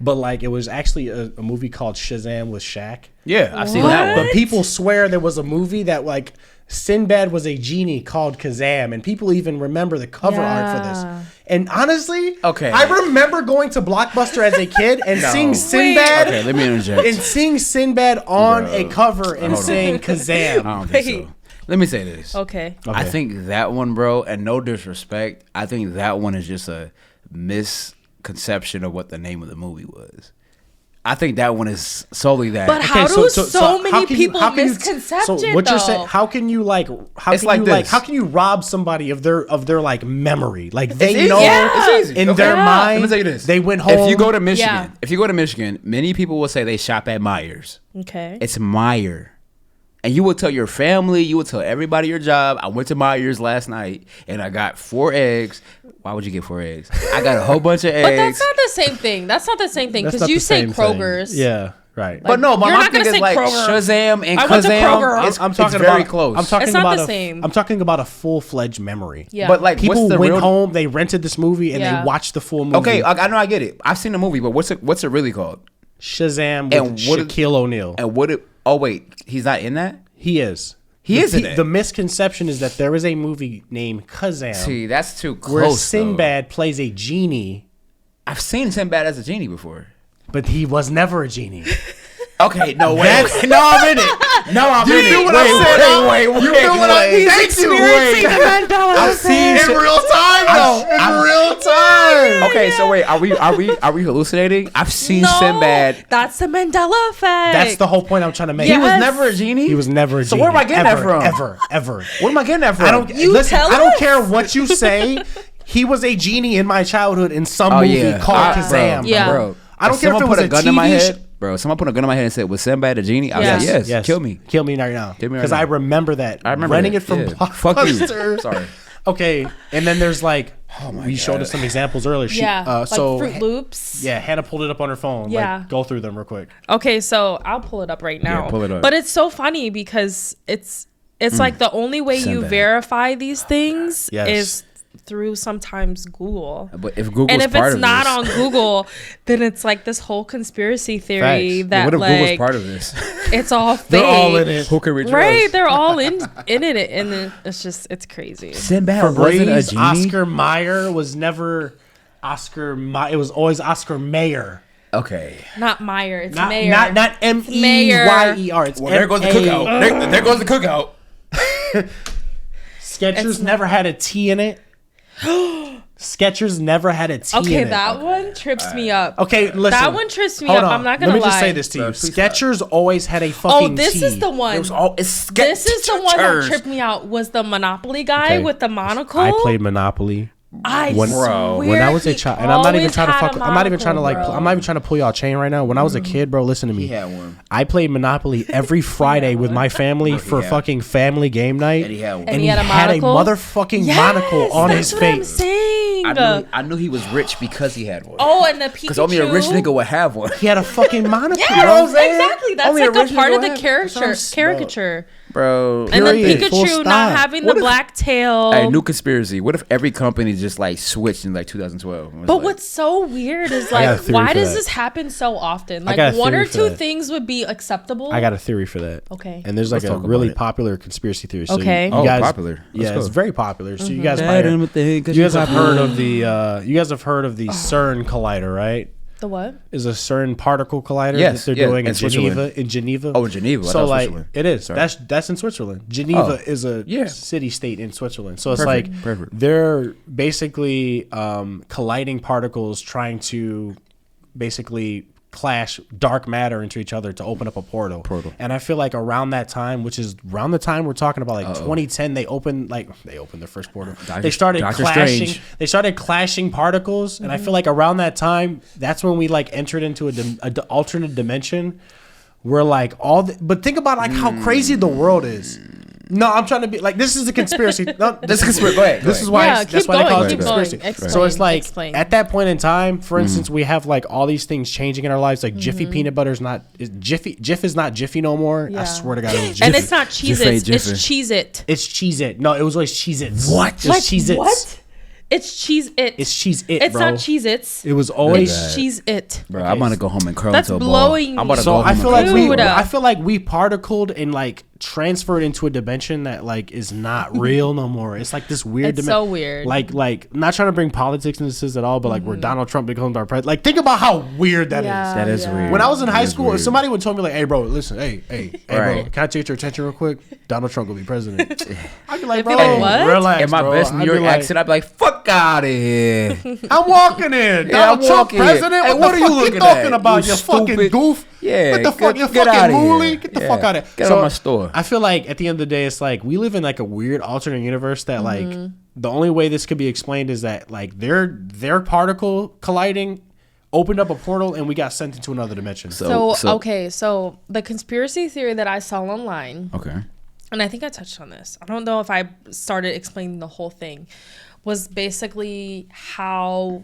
But like it was actually a movie called Shazam with Shaq. Yeah, I've seen that one. But people swear there was a movie that like Sinbad was a genie called Kazam, and people even remember the cover art for this. And honestly, I remember going to Blockbuster as a kid and seeing Sinbad. Okay, let me interject. And seeing Sinbad on a cover and saying Kazam. I don't think so. Let me say this. Okay. I think that one, bro, and no disrespect, I think that one is just a misconception of what the name of the movie was. I think that one is solely that. But how do so many people misconception? So what you're saying? How can you like? How can you rob somebody of their like memory? Like they know in their mind. Let me tell you this: they went home. If you go to Michigan, many people will say they shop at Myers. Okay, it's Meijer. And you will tell your family, you will tell everybody your job. I went to Myers last night and I got 4 eggs. Why would you get 4 eggs? I got a whole bunch of eggs. But that's not the same thing. That's not the same thing because you say Kroger's. Thing. Yeah, right. Like, but no, my thing is like Kroger. Shazam and Kazam. It's very close. It's not the same. I'm talking about a full-fledged memory. Yeah. But like people went home, they rented this movie and they watched the full movie. Okay, I know, I get it. I've seen the movie, but what's it really called? Shazam with Shaquille O'Neal. And what? Oh wait, he's not in that. He is. He is in it. The misconception is that there is a movie named Kazam. See, that's too close. Where Sinbad plays a genie. I've seen Sinbad as a genie before. But he was never a genie. Okay, no, wait. No, I'm in it. No, I'm in it. You feel what I'm saying? Wait. You feel what I'm experiencing the Mandela I've seen in real time, though. In real time. Okay, so wait, are we hallucinating? I've seen Sinbad. That's the Mandela effect. That's the whole point I'm trying to make. He was never a genie? He was never a genie. So where am I getting that from? Ever. Where am I getting that from? I don't care what you say. He was a genie in my childhood in some movie called Kazam. Bro. I don't care if it was a gun TV in my head. Bro, someone put a gun in my head and said, "Was Sinbad a genie?" I was like, "Yes, kill me right now." Because I remember that. I remember renting it from Blockbuster. Fuck you. Sorry. Okay, and then there's like, we showed us some examples earlier. Like Fruit Loops. Yeah, Hannah pulled it up on her phone. Yeah, like, go through them real quick. Okay, so I'll pull it up right now. Yeah, pull it up. But it's so funny because it's like the only way you verify these things is through sometimes Google. But if Google's and if part it's of not this, on Google, then it's like this whole conspiracy theory that what if like Google's part of this? It's all fake. They're all in it. Who can reach Right, they're all in it, and then it's crazy. Sinbad wasn't a genie. Oscar Mayer was never Oscar. It was always Oscar Mayer. Okay. Not Meyer. It's Not, Mayer. Not MEYER. It's there goes the cookout. There goes the cookout. Skechers never had a T in it. Skechers never had a T in it. Okay, that one trips me up. Okay, listen. That one trips me up. I'm not gonna lie. Let me just say this to you. Skechers always had a fucking T. This is the one. This is the one that tripped me out. Was the Monopoly guy with the monocle? I played Monopoly. When I was a child, and I'm not even trying to fuck. I'm not even trying to like. I'm not even trying to pull y'all chain right now. When I was a kid, bro, listen to me. He had one. I played Monopoly every Friday with my family for fucking family game night. And he had one. And he had a motherfucking monocle on his face. That's what I'm saying. I knew he was rich because he had one. Oh, and the Pikachu. Because only a rich nigga would have one. He had a fucking monocle. Yeah, exactly. That's only like a part of the caricature. Bro. And then Pikachu not having the black tail. Hey, new conspiracy. What if every company just like switched in like 2012? But what's so weird is like, why does this happen so often? Like one or two things would be acceptable. I got a theory for that. Okay. And there's like a really popular conspiracy theory. So okay. You guys, popular. Yeah, it's very popular. So you guys have heard of the CERN collider, right? The what? Is a CERN particle collider that they're doing in Geneva. Oh, in Geneva. So like it is. Sorry. That's in Switzerland. Geneva is a city state in Switzerland. So it's they're basically colliding particles, trying to basically clash dark matter into each other to open up a portal. And I feel like around that time, which is around the time we're talking about, like 2010, they opened their first portal. They started clashing. They started clashing particles, and I feel like around that time, that's when we like entered into a alternate dimension. Where like but think about like how crazy the world is. No, I'm trying to be like, this is a conspiracy. No, this is conspiracy. Go ahead. This is why that's why they call it a conspiracy. So it's like at that point in time, for instance, we have like all these things changing in our lives. Like Jiffy peanut butter is not Jif is not Jiffy no more. I swear to God, it was Jiffy. And it's not Cheez-Its. It's Cheez-It. It's Cheez-It. No, it was always Cheez-Its. What? It's Cheez-Its. What? It's Cheez-It. It's Cheez-It, It's bro. not Cheez-Its. It was always Cheez-It. Bro, I'm gonna go home and curl That's into a blowing ball. I'm about to so go home I feel like we particled and like transferred into a dimension that like is not real no more. It's like this weird dimension. So weird. Like not trying to bring politics into this at all, but like where Donald Trump becomes our president. Like think about how weird that is. That is weird. When I was in high school, if somebody would tell me like, "Hey, bro, listen, hey, bro, can I take your attention real quick? Donald Trump will be president." I'd be like, "Bro, what? Relax." In my best New York accent, I'd be like, "Fuck out of here." I'm walking in. Donald Trump president. Hey, what are you looking talking about? You fucking goof. Yeah, what the fuck? You fucking mooly. Get the fuck out of here. Get out of my store. I feel like at the end of the day, it's like we live in like a weird alternate universe that like the only way this could be explained is that like their particle colliding opened up a portal and we got sent into another dimension. So the conspiracy theory that I saw online. Okay. And I think I touched on this. I don't know if I started explaining the whole thing. Was basically how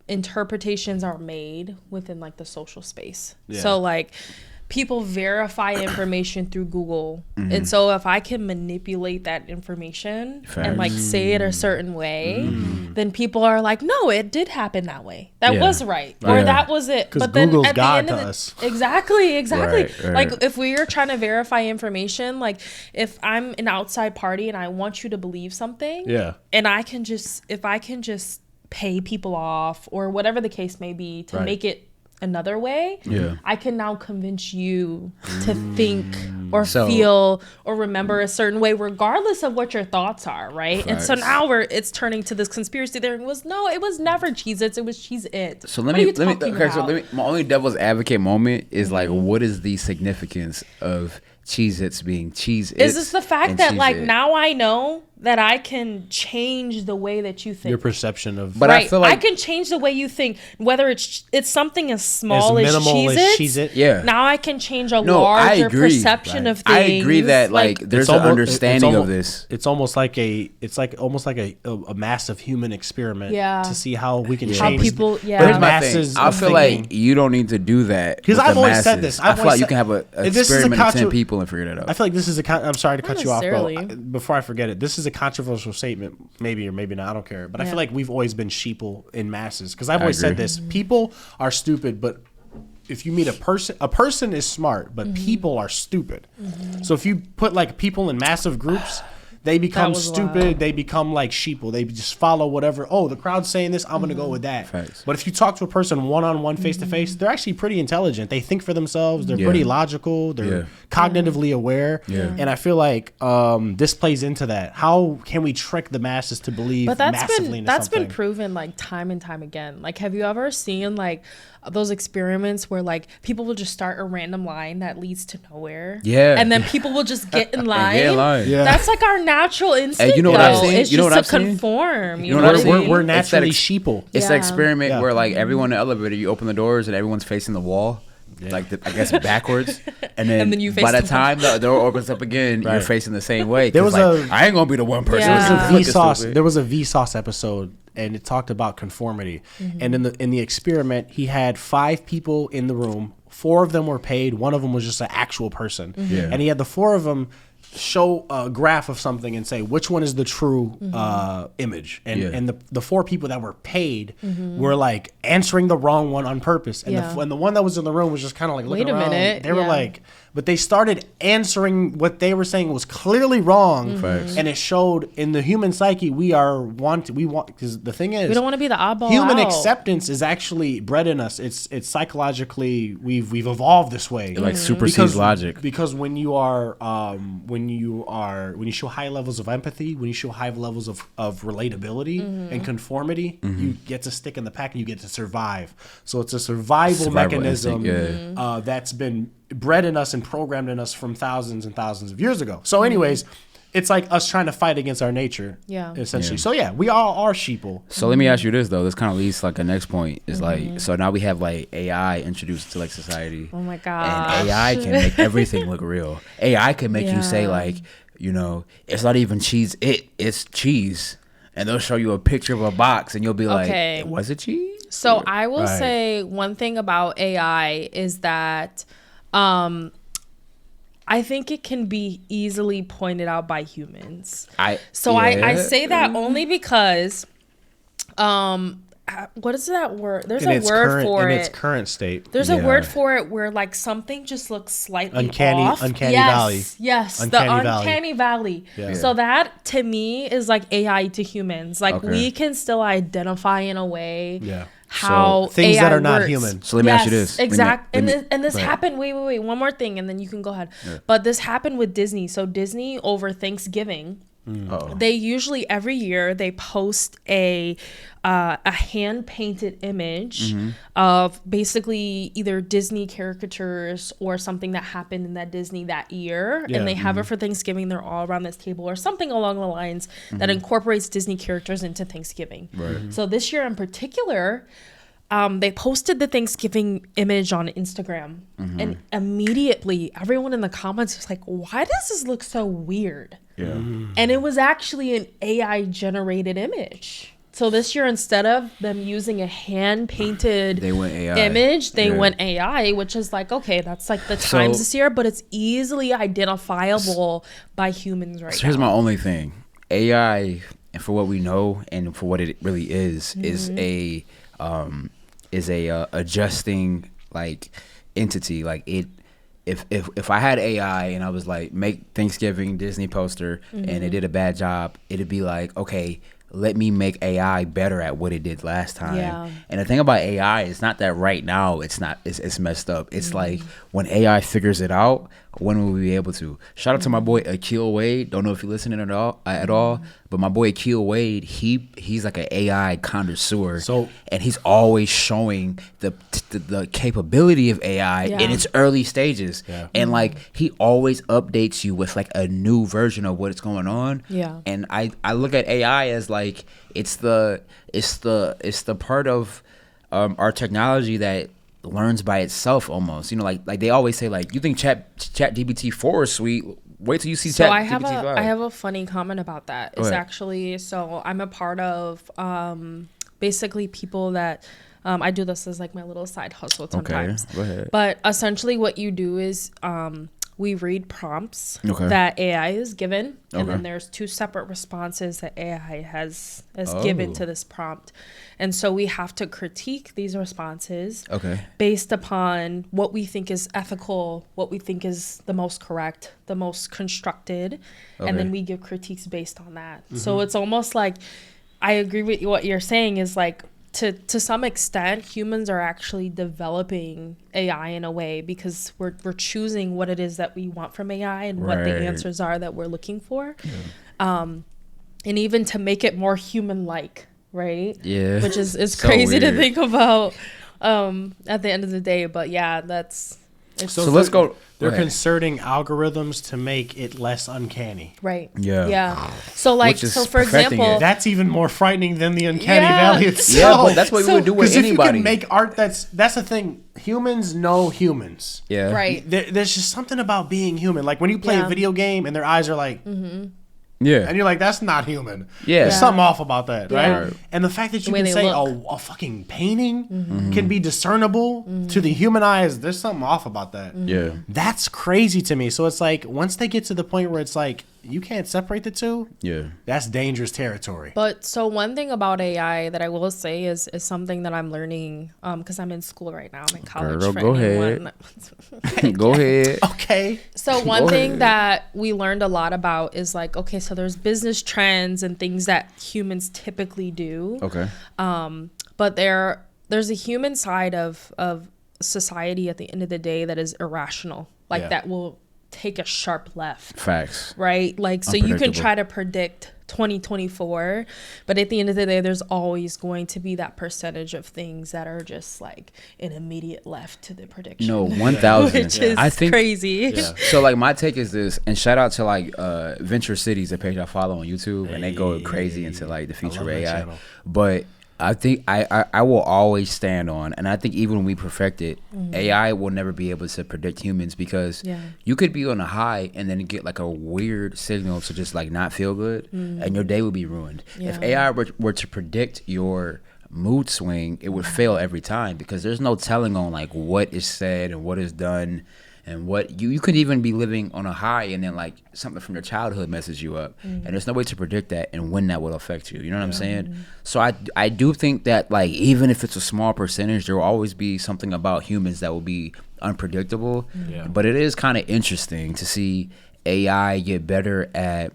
interpretations are made within like the social space. Yeah. So like people verify information through Google. And so if I can manipulate that information and like say it a certain way, then people are like, no, it did happen that way. That was right. Or that was it. But then Google's at the end of us. Exactly. Right. Like if we are trying to verify information, like if I'm an outside party and I want you to believe something, and I can just pay people off or whatever the case may be to make it another way, I can now convince you to think or feel or remember a certain way, regardless of what your thoughts are, right? Facts. And so now it's turning to this conspiracy theory. It was never Cheez-Its, it was Cheez-It. So let me my only devil's advocate moment is like, what is the significance of Cheez-Its being Cheez-Its? Is this the fact that like now I know that I can change the way that you think, your perception of, but right. I feel like I can change the way you think, whether it's something as small as Cheez-Its. Yeah. Now I can change a larger perception of things. I agree that like there's an understanding of this. It's almost like a massive human experiment to see how we can change people. But masses. I feel like you don't need to do that because I've always said this. I feel like you can have an experiment of 10 people and figure that out. I feel like this is I'm sorry to cut you off, bro. Before I forget it, this is a controversial statement, maybe or maybe not. I don't care, but I feel like we've always been sheeple in masses because I've always said this: people are stupid, but if you meet a person is smart, but people are stupid. So if you put like people in massive groups, they become stupid. Wild. They become like sheeple. They just follow whatever. Oh, the crowd's saying this. I'm going to go with that. Facts. But if you talk to a person one-on-one, face-to-face, they're actually pretty intelligent. They think for themselves. They're pretty logical. They're cognitively aware. Yeah. And I feel like this plays into that. How can we trick the masses to believe massively into that's something? Been proven like time and time again. Like, have you ever seen like those experiments where like people will just start a random line that leads to nowhere? Yeah. And then people will just get in line. Yeah. That's like our natural instinct. You know what I've seen? It's you know just what to conform. You know what I've seen? We're naturally sheeple. It's an experiment where like everyone in the elevator, you open the doors and everyone's facing the wall. Like I guess backwards, and then you by the time the door opens up again, you're facing the same way. I ain't gonna be the one person. There was a Vsauce episode, and it talked about conformity. And in the experiment, he had 5 people in the room. 4 of them were paid. 1 of them was just an actual person, and he had the 4 of them show a graph of something and say which one is the true image, and the 4 people that were paid were like answering the wrong one on purpose, and the one that was in the room was just kind of like looking around. They were like, but they started answering what they were saying was clearly wrong, and it showed in the human psyche we want because the thing is we don't want to be the oddball human out. Acceptance is actually bred in us. It's psychologically we've evolved this way. It like supersedes logic, because when you show high levels of empathy, when you show high levels of relatability and conformity, you get to stick in the pack and you get to survive. So it's a survival mechanism that's been bred in us and programmed in us from thousands and thousands of years ago. So anyways, it's like us trying to fight against our nature, essentially. So we all are sheeple. So let me ask you this though. This kind of leads to like a next point is like, so now we have like AI introduced to like society. Oh my god! And AI can make everything look real. AI can make you say like, you know, it's not even cheese. It's cheese, and they'll show you a picture of a box, and you'll be like, was it cheese? So I will say one thing about AI is that. I think it can be easily pointed out by humans. I say that only because, what is that word? There's a word for it. In its current state. There's a word for it where like something just looks slightly off. Uncanny valley. Yes, the uncanny valley. Yeah. So that to me is like AI to humans. Like we can still identify in a way. Yeah. How things AI that are works. Not human. So let me ask you this. Exactly. And this happened. Wait. One more thing, and then you can go ahead. Yeah. But this happened with Disney. So Disney over Thanksgiving, they usually every year they post a hand painted image of basically either Disney caricatures or something that happened in that Disney that year, and they have it for Thanksgiving. They're all around this table or something along the lines that incorporates Disney characters into Thanksgiving. Right. So this year in particular, they posted the Thanksgiving image on Instagram, and immediately everyone in the comments was like, "Why does this look so weird?" Yeah. And it was actually an AI generated image. So this year, instead of them using a hand-painted image, they went AI, which is like, okay, that's like the times this year, but it's easily identifiable by humans right now. Here's my only thing. AI, and for what we know and for what it really is a adjusting like entity. Like it, if I had AI and I was like, make Thanksgiving Disney poster and it did a bad job, it'd be like, okay, let me make AI better at what it did last time. Yeah. And the thing about AI is not that right now it's messed up. It's like when AI figures it out, when will we be able to? Shout out to my boy Akil Wade. Don't know if you're listening at all, but my boy Akil Wade, he's like an AI connoisseur. And he's always showing the capability of AI in its early stages. Yeah. And like he always updates you with like a new version of what's going on. Yeah. And I look at AI as like it's the part of our technology that learns by itself almost. You know, like they always say, like, you think Chat GPT 4 is sweet, wait till you see Chat GPT 5. I have a funny comment about that. It's actually, so I'm a part of basically people that I do this as like my little side hustle sometimes. Okay, go ahead. But essentially what you do is we read prompts that AI is given, and then there's 2 separate responses that AI has given to this prompt. And so we have to critique these responses based upon what we think is ethical, what we think is the most correct, the most constructed, and then we give critiques based on that. So it's almost like, I agree with what you're saying, is like, to some extent, humans are actually developing AI in a way because we're choosing what it is that we want from AI and what the answers are that we're looking for. Yeah. And even to make it more human-like, right? Yeah. Which is so crazy to think about at the end of the day. But yeah, that's... So let's go. They're concerting algorithms to make it less uncanny. Right. Yeah. Yeah. So like, so for example, that's even more frightening than the uncanny valley itself. Yeah, but that's what we would do with anybody. Because if you can make art, that's the thing. Humans know humans. Yeah. Right. There's just something about being human. Like when you play a video game and their eyes are like. Yeah. And you're like, that's not human. Yeah. There's something off about that, right? And the fact that you can say a fucking painting can be discernible to the human eyes, there's something off about that. Yeah. That's crazy to me. So it's like, once they get to the point where it's like, you can't separate the two, that's dangerous territory. But so one thing about AI that I will say is something that I'm learning, because I'm in school right now. I'm in college. Girl, go ahead. Go ahead. Okay. So one thing that we learned a lot about is like, okay, so there's business trends and things that humans typically do. Okay. But there's a human side of society at the end of the day that is irrational, like that will take a sharp left. Facts. Right? Like, so you can try to predict 2024, but at the end of the day, there's always going to be that percentage of things that are just like an immediate left to the prediction. No, 1,000. Which is crazy. Yeah. So like my take is this, and shout out to like Venture Cities, the page I follow on YouTube, and they go crazy into like the future of AI. But I think I will always stand on, and I think even when we perfect it, AI will never be able to predict humans, because you could be on a high and then get like a weird signal to just like not feel good, and your day would be ruined. If AI were to predict your mood swing, it would fail every time, because there's no telling on like what is said and what is done. And what you could even be living on a high, and then like something from your childhood messes you up, and there's no way to predict that and when that will affect you. You know what I'm saying? So I do think that like even if it's a small percentage, there will always be something about humans that will be unpredictable. But it is kind of interesting to see AI get better at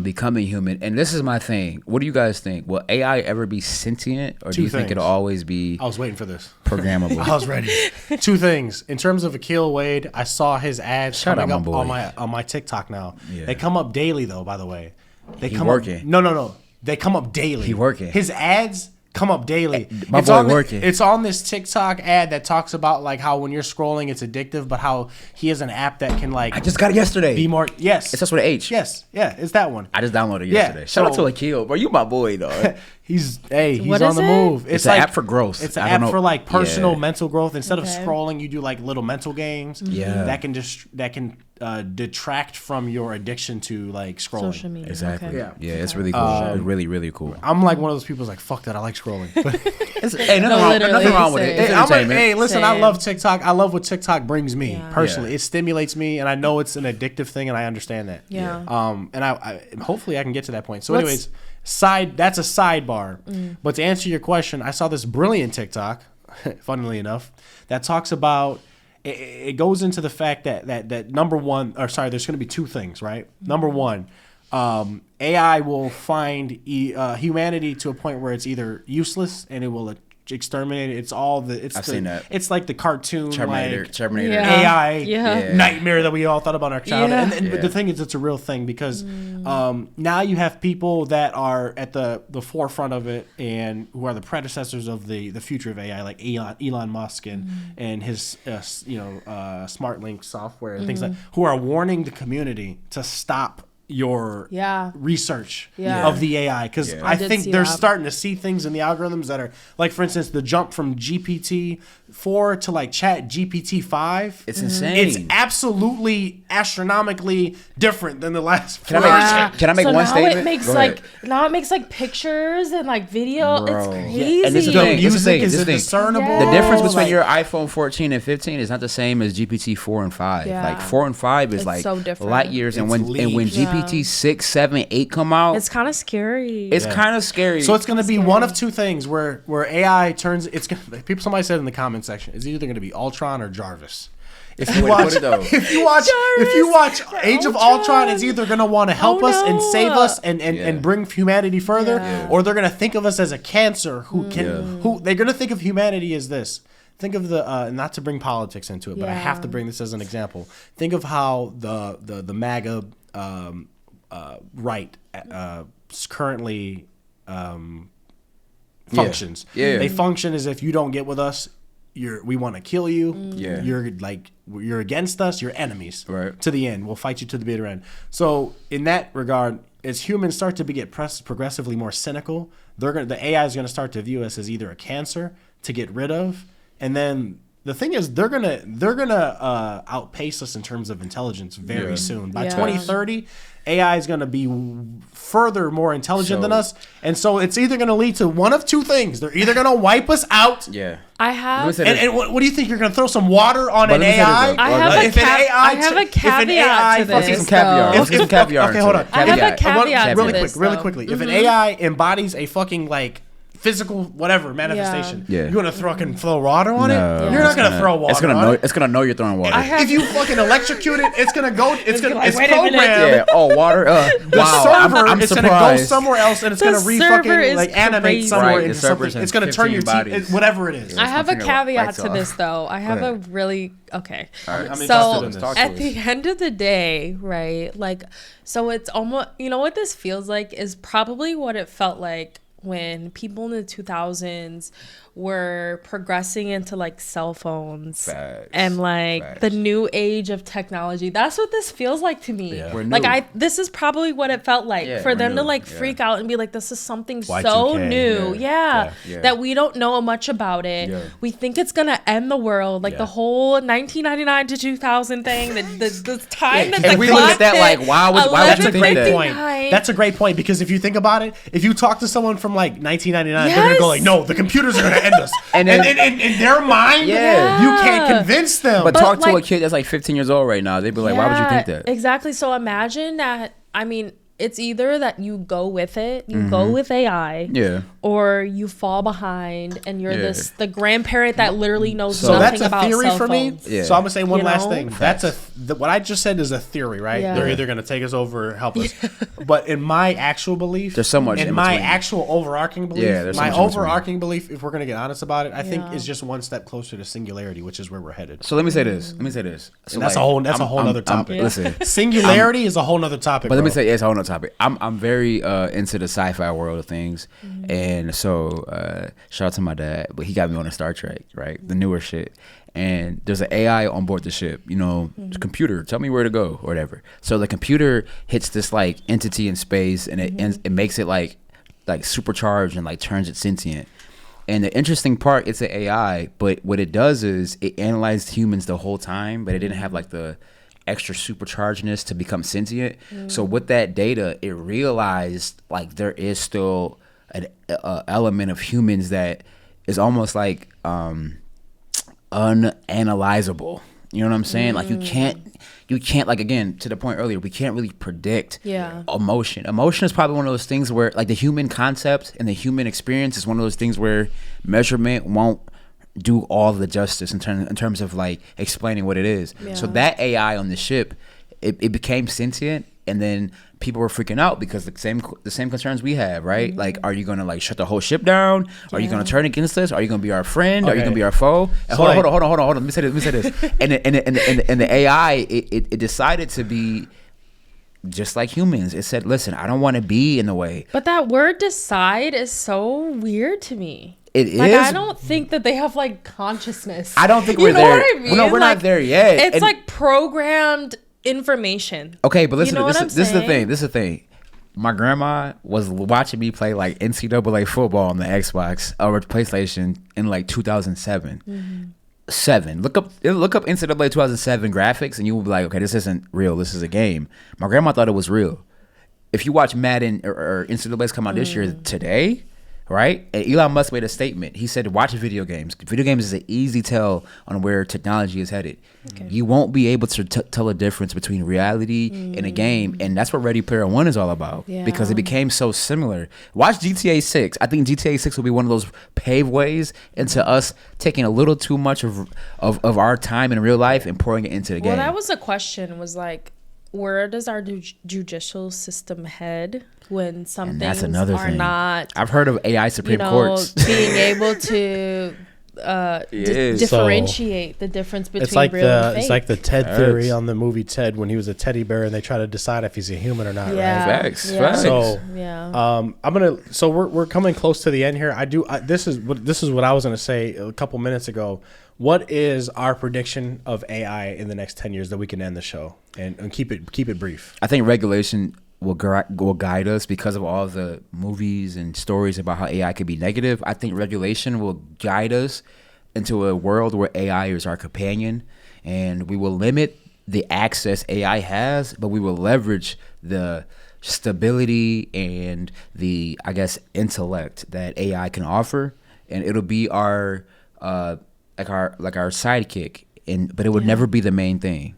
becoming human. And this is my thing. What do you guys think? Will AI ever be sentient, or do you think it'll always be? I was waiting for this. Programmable. I was ready. 2 things. In terms of Akil Wade, I saw his ads coming up on my TikTok now. Yeah. They come up daily though, by the way. They come working. Up, no. They come up daily. He working. His ads come up daily. My boy working. It's on this TikTok ad that talks about like how when you're scrolling it's addictive, but how he has an app that can like. I just got it yesterday. Be more. Yes. It starts with an H. Yes. Yeah. It's that one. I just downloaded it yesterday. Shout out to Akil, bro. You my boy, dog. He's on the move. It's an app for growth. It's an app for like personal mental growth. Instead of scrolling, you do like little mental games. Yeah. That can detract from your addiction to like scrolling. Social media. Exactly. Okay. Yeah, it's really cool. It's really, really cool. I'm like one of those people who's like, fuck that, I like scrolling. Nothing wrong with it. Hey, listen, I love TikTok. I love what TikTok brings me personally. It stimulates me, and I know it's an addictive thing, and I understand that. Yeah. And I hopefully I can get to that point. So anyways, that's a sidebar. But to answer your question, I saw this brilliant TikTok, funnily enough, that talks about it goes into the fact that number one, there's going to be 2 things, right? Number one, AI will find humanity to a point where it's either useless and it will exterminate. It's all the. I've seen that. It's like the cartoon Terminator AI nightmare that we all thought about in our childhood. And the thing is, it's a real thing because now you have people that are at the forefront of it and who are the predecessors of the future of AI, like Elon Musk and his SmartLink software and things like, who are warning the community to stop your research of the AI, because I think they're starting to see things in the algorithms that are like, for instance, the jump from GPT-4 to like Chat GPT-5. It's insane. It's absolutely astronomically different than the last 4 years. Can I make one statement? It makes like pictures and like video. Bro. It's crazy. Yeah. And this is the music is discernible. The difference between your iPhone 14 and 15 is not the same as GPT-4 and 5. Like 4 and 5 is like so light years, and when GPT 6, 7, 8 come out, it's kind of scary. It's kind of scary. So it's going to be one of two things where AI turns. It's gonna, somebody said in the comment section, it's either going to be Ultron or Jarvis. If you watch Age of Ultron, it's either going to want to help us and save us and bring humanity further, or they're going to think of us as a cancer who they're going to think of humanity as this. Think of the not to bring politics into it, but I have to bring this as an example. Think of how the MAGA right currently functions. They function as if you don't get with us, we want to kill you. You're against us. You're enemies. Right. To the end, we'll fight you to the bitter end. So in that regard, as humans start to get progressively more cynical, the AI is going to start to view us as either a cancer to get rid of. And then the thing is, they're gonna outpace us in terms of intelligence very soon. By 2030, AI is gonna be further more intelligent than us, and so it's either gonna lead to one of two things. They're either gonna wipe us out. I have. And what do you think? You're gonna throw some water on an AI? I have a caveat to this. Let's get some caviar. Let's get some caviar. Okay, hold on. I have a caveat to this. Really quickly. If an AI embodies a fucking physical whatever manifestation, you're gonna throw water on it? You're not gonna throw water on it. It's gonna know you're throwing water. If you fucking electrocute it, it's programmed. Water. The server is gonna go somewhere else, and it's gonna animate somewhere into something. It's gonna turn your teeth, whatever it is. I have a caveat to this though. I have a really Right. So at the end of the day, right? So it's almost, what this feels like is probably what it felt like when people in the 2000s were progressing into cell phones and the new age of technology. That's what this feels like to me. This is probably what it felt like for them to freak out and be like, this is something Y2K, so new. That we don't know much about it. We think it's gonna end the world, the whole 1999 to 2000 thing. The time that we look at that why would you think that? That's a great point, because if you think about it, if you talk to someone from 1999, they're gonna go no, the computers are gonna end us. And in their mind, you can't convince them. But talk to a kid that's 15 years old right now. They'd be like, why would you think that? Exactly. So imagine that. I mean, it's either that you go with it, go with AI, or you fall behind and you're the grandparent that literally knows nothing about cell phones. So that's a theory for me. So I'm gonna say one last thing. That's what I just said is a theory, right? They're either gonna take us over or help us. But in my actual belief, there's so much in my actual overarching belief, my overarching belief, if we're gonna get honest about it, I think is just one step closer to singularity, which is where we're headed. So let me say this. So that's a whole other topic. Listen, singularity is a whole other topic. But let me say it's a whole other topic. I'm very into the sci-fi world of things, and so shout out to my dad, but he got me on the Star Trek, right, the newer shit. And there's an AI on board the ship, the computer, tell me where to go or whatever. So the computer hits this entity in space, and it makes it like supercharged and turns it sentient. And the interesting part, it's an AI, but what it does is it analyzed humans the whole time, but it didn't have the extra superchargedness to become sentient. So with that data, it realized there is still an element of humans that is almost unanalyzable. You know what I'm saying? You can't again, to the point earlier, we can't really predict emotion. Emotion is probably one of those things where the human concept and the human experience is one of those things where measurement won't do all the justice in terms of explaining what it is. So that AI on the ship, it became sentient, And then people were freaking out because the same concerns we have, right? Like, are you gonna like shut the whole ship down? Are you gonna turn against us? Are you gonna be our friend? Are you gonna be our foe? And hold on. Let me say this. And the AI, it decided to be just like humans. It said, listen, I don't want to be in the way. But that word decide is so weird to me. It is. I don't think that they have like consciousness. I don't think we're there. What I mean? Well, no, we're not there yet. It's like programmed information. Okay, but listen, this is the thing. My grandma was watching me play like NCAA football on the Xbox or PlayStation in like 2007. Look up NCAA 2007 graphics and you will be like, okay, this isn't real. This is a game. My grandma thought it was real. If you watch Madden or NCAA's come out this year today, right? And Elon Musk made a statement. He said, watch video games. Video games is an easy tell on where technology is headed. Okay. You won't be able to tell a difference between reality and a game. And that's what Ready Player One is all about. Yeah. Because it became so similar. Watch GTA 6. I think GTA 6 will be one of those paved into us taking a little too much of our time in real life and pouring it into the game. Well, that was the question, was like, where does our judicial system head when some things are not? I've heard of AI Supreme Courts being able to differentiate the difference between real and fake. It's like the Ted theory on the movie Ted, when he was a teddy bear and they try to decide if he's a human or not. Yeah. Right? Facts. So we're coming close to the end here. This is what I was gonna say a couple minutes ago. What is our prediction of AI in the next 10 years that we can end the show and keep it brief? I think regulation will guide us because of all the movies and stories about how AI could be negative. I think regulation will guide us into a world where AI is our companion, and we will limit the access AI has, but we will leverage the stability and the, I guess, intellect that AI can offer, and it'll be our sidekick, but it would never be the main thing.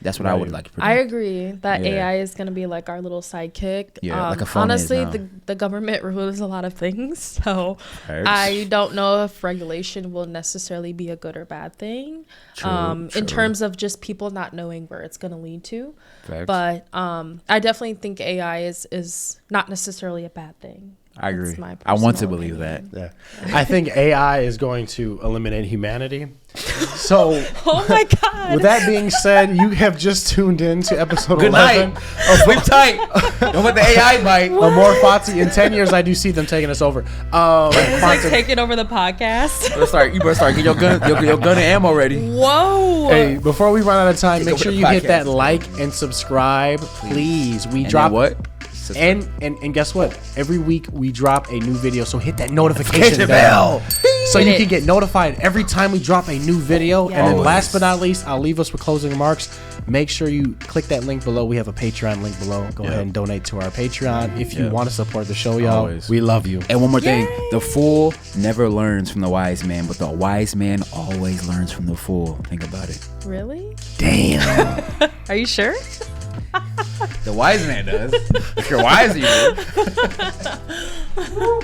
That's what I would like to predict. I agree that AI is going to be like our little sidekick. Yeah, like a phone. Honestly, the government rules a lot of things, so I don't know if regulation will necessarily be a good or bad thing. True. In terms of just people not knowing where it's going to lead to. Facts. But I definitely think AI is not necessarily a bad thing. I agree. I want to believe that. Yeah. I think AI is going to eliminate humanity. So, oh my God. With that being said, you have just tuned in to episode 11. Good night. Sleep tight. Don't let the AI bite. Amor Fati. In 10 years, I do see them taking us over. It's like taking over the podcast. You better start getting your gun and ammo ready. Whoa. Hey, before we run out of time, make sure you hit that like and subscribe, please. We drop what? And guess what? Every week we drop a new video, so hit that notification bell so you can get notified every time we drop a new video. And then last but not least, I'll leave us with closing remarks. Make sure you click that link below. We have a Patreon link below. Go ahead and donate to our Patreon if you want to support the show, y'all. Always. We love you. And one more thing, the fool never learns from the wise man, but the wise man always learns from the fool. Think about it. Really? Damn. Are you sure? The wise man does. If you're wise, you do.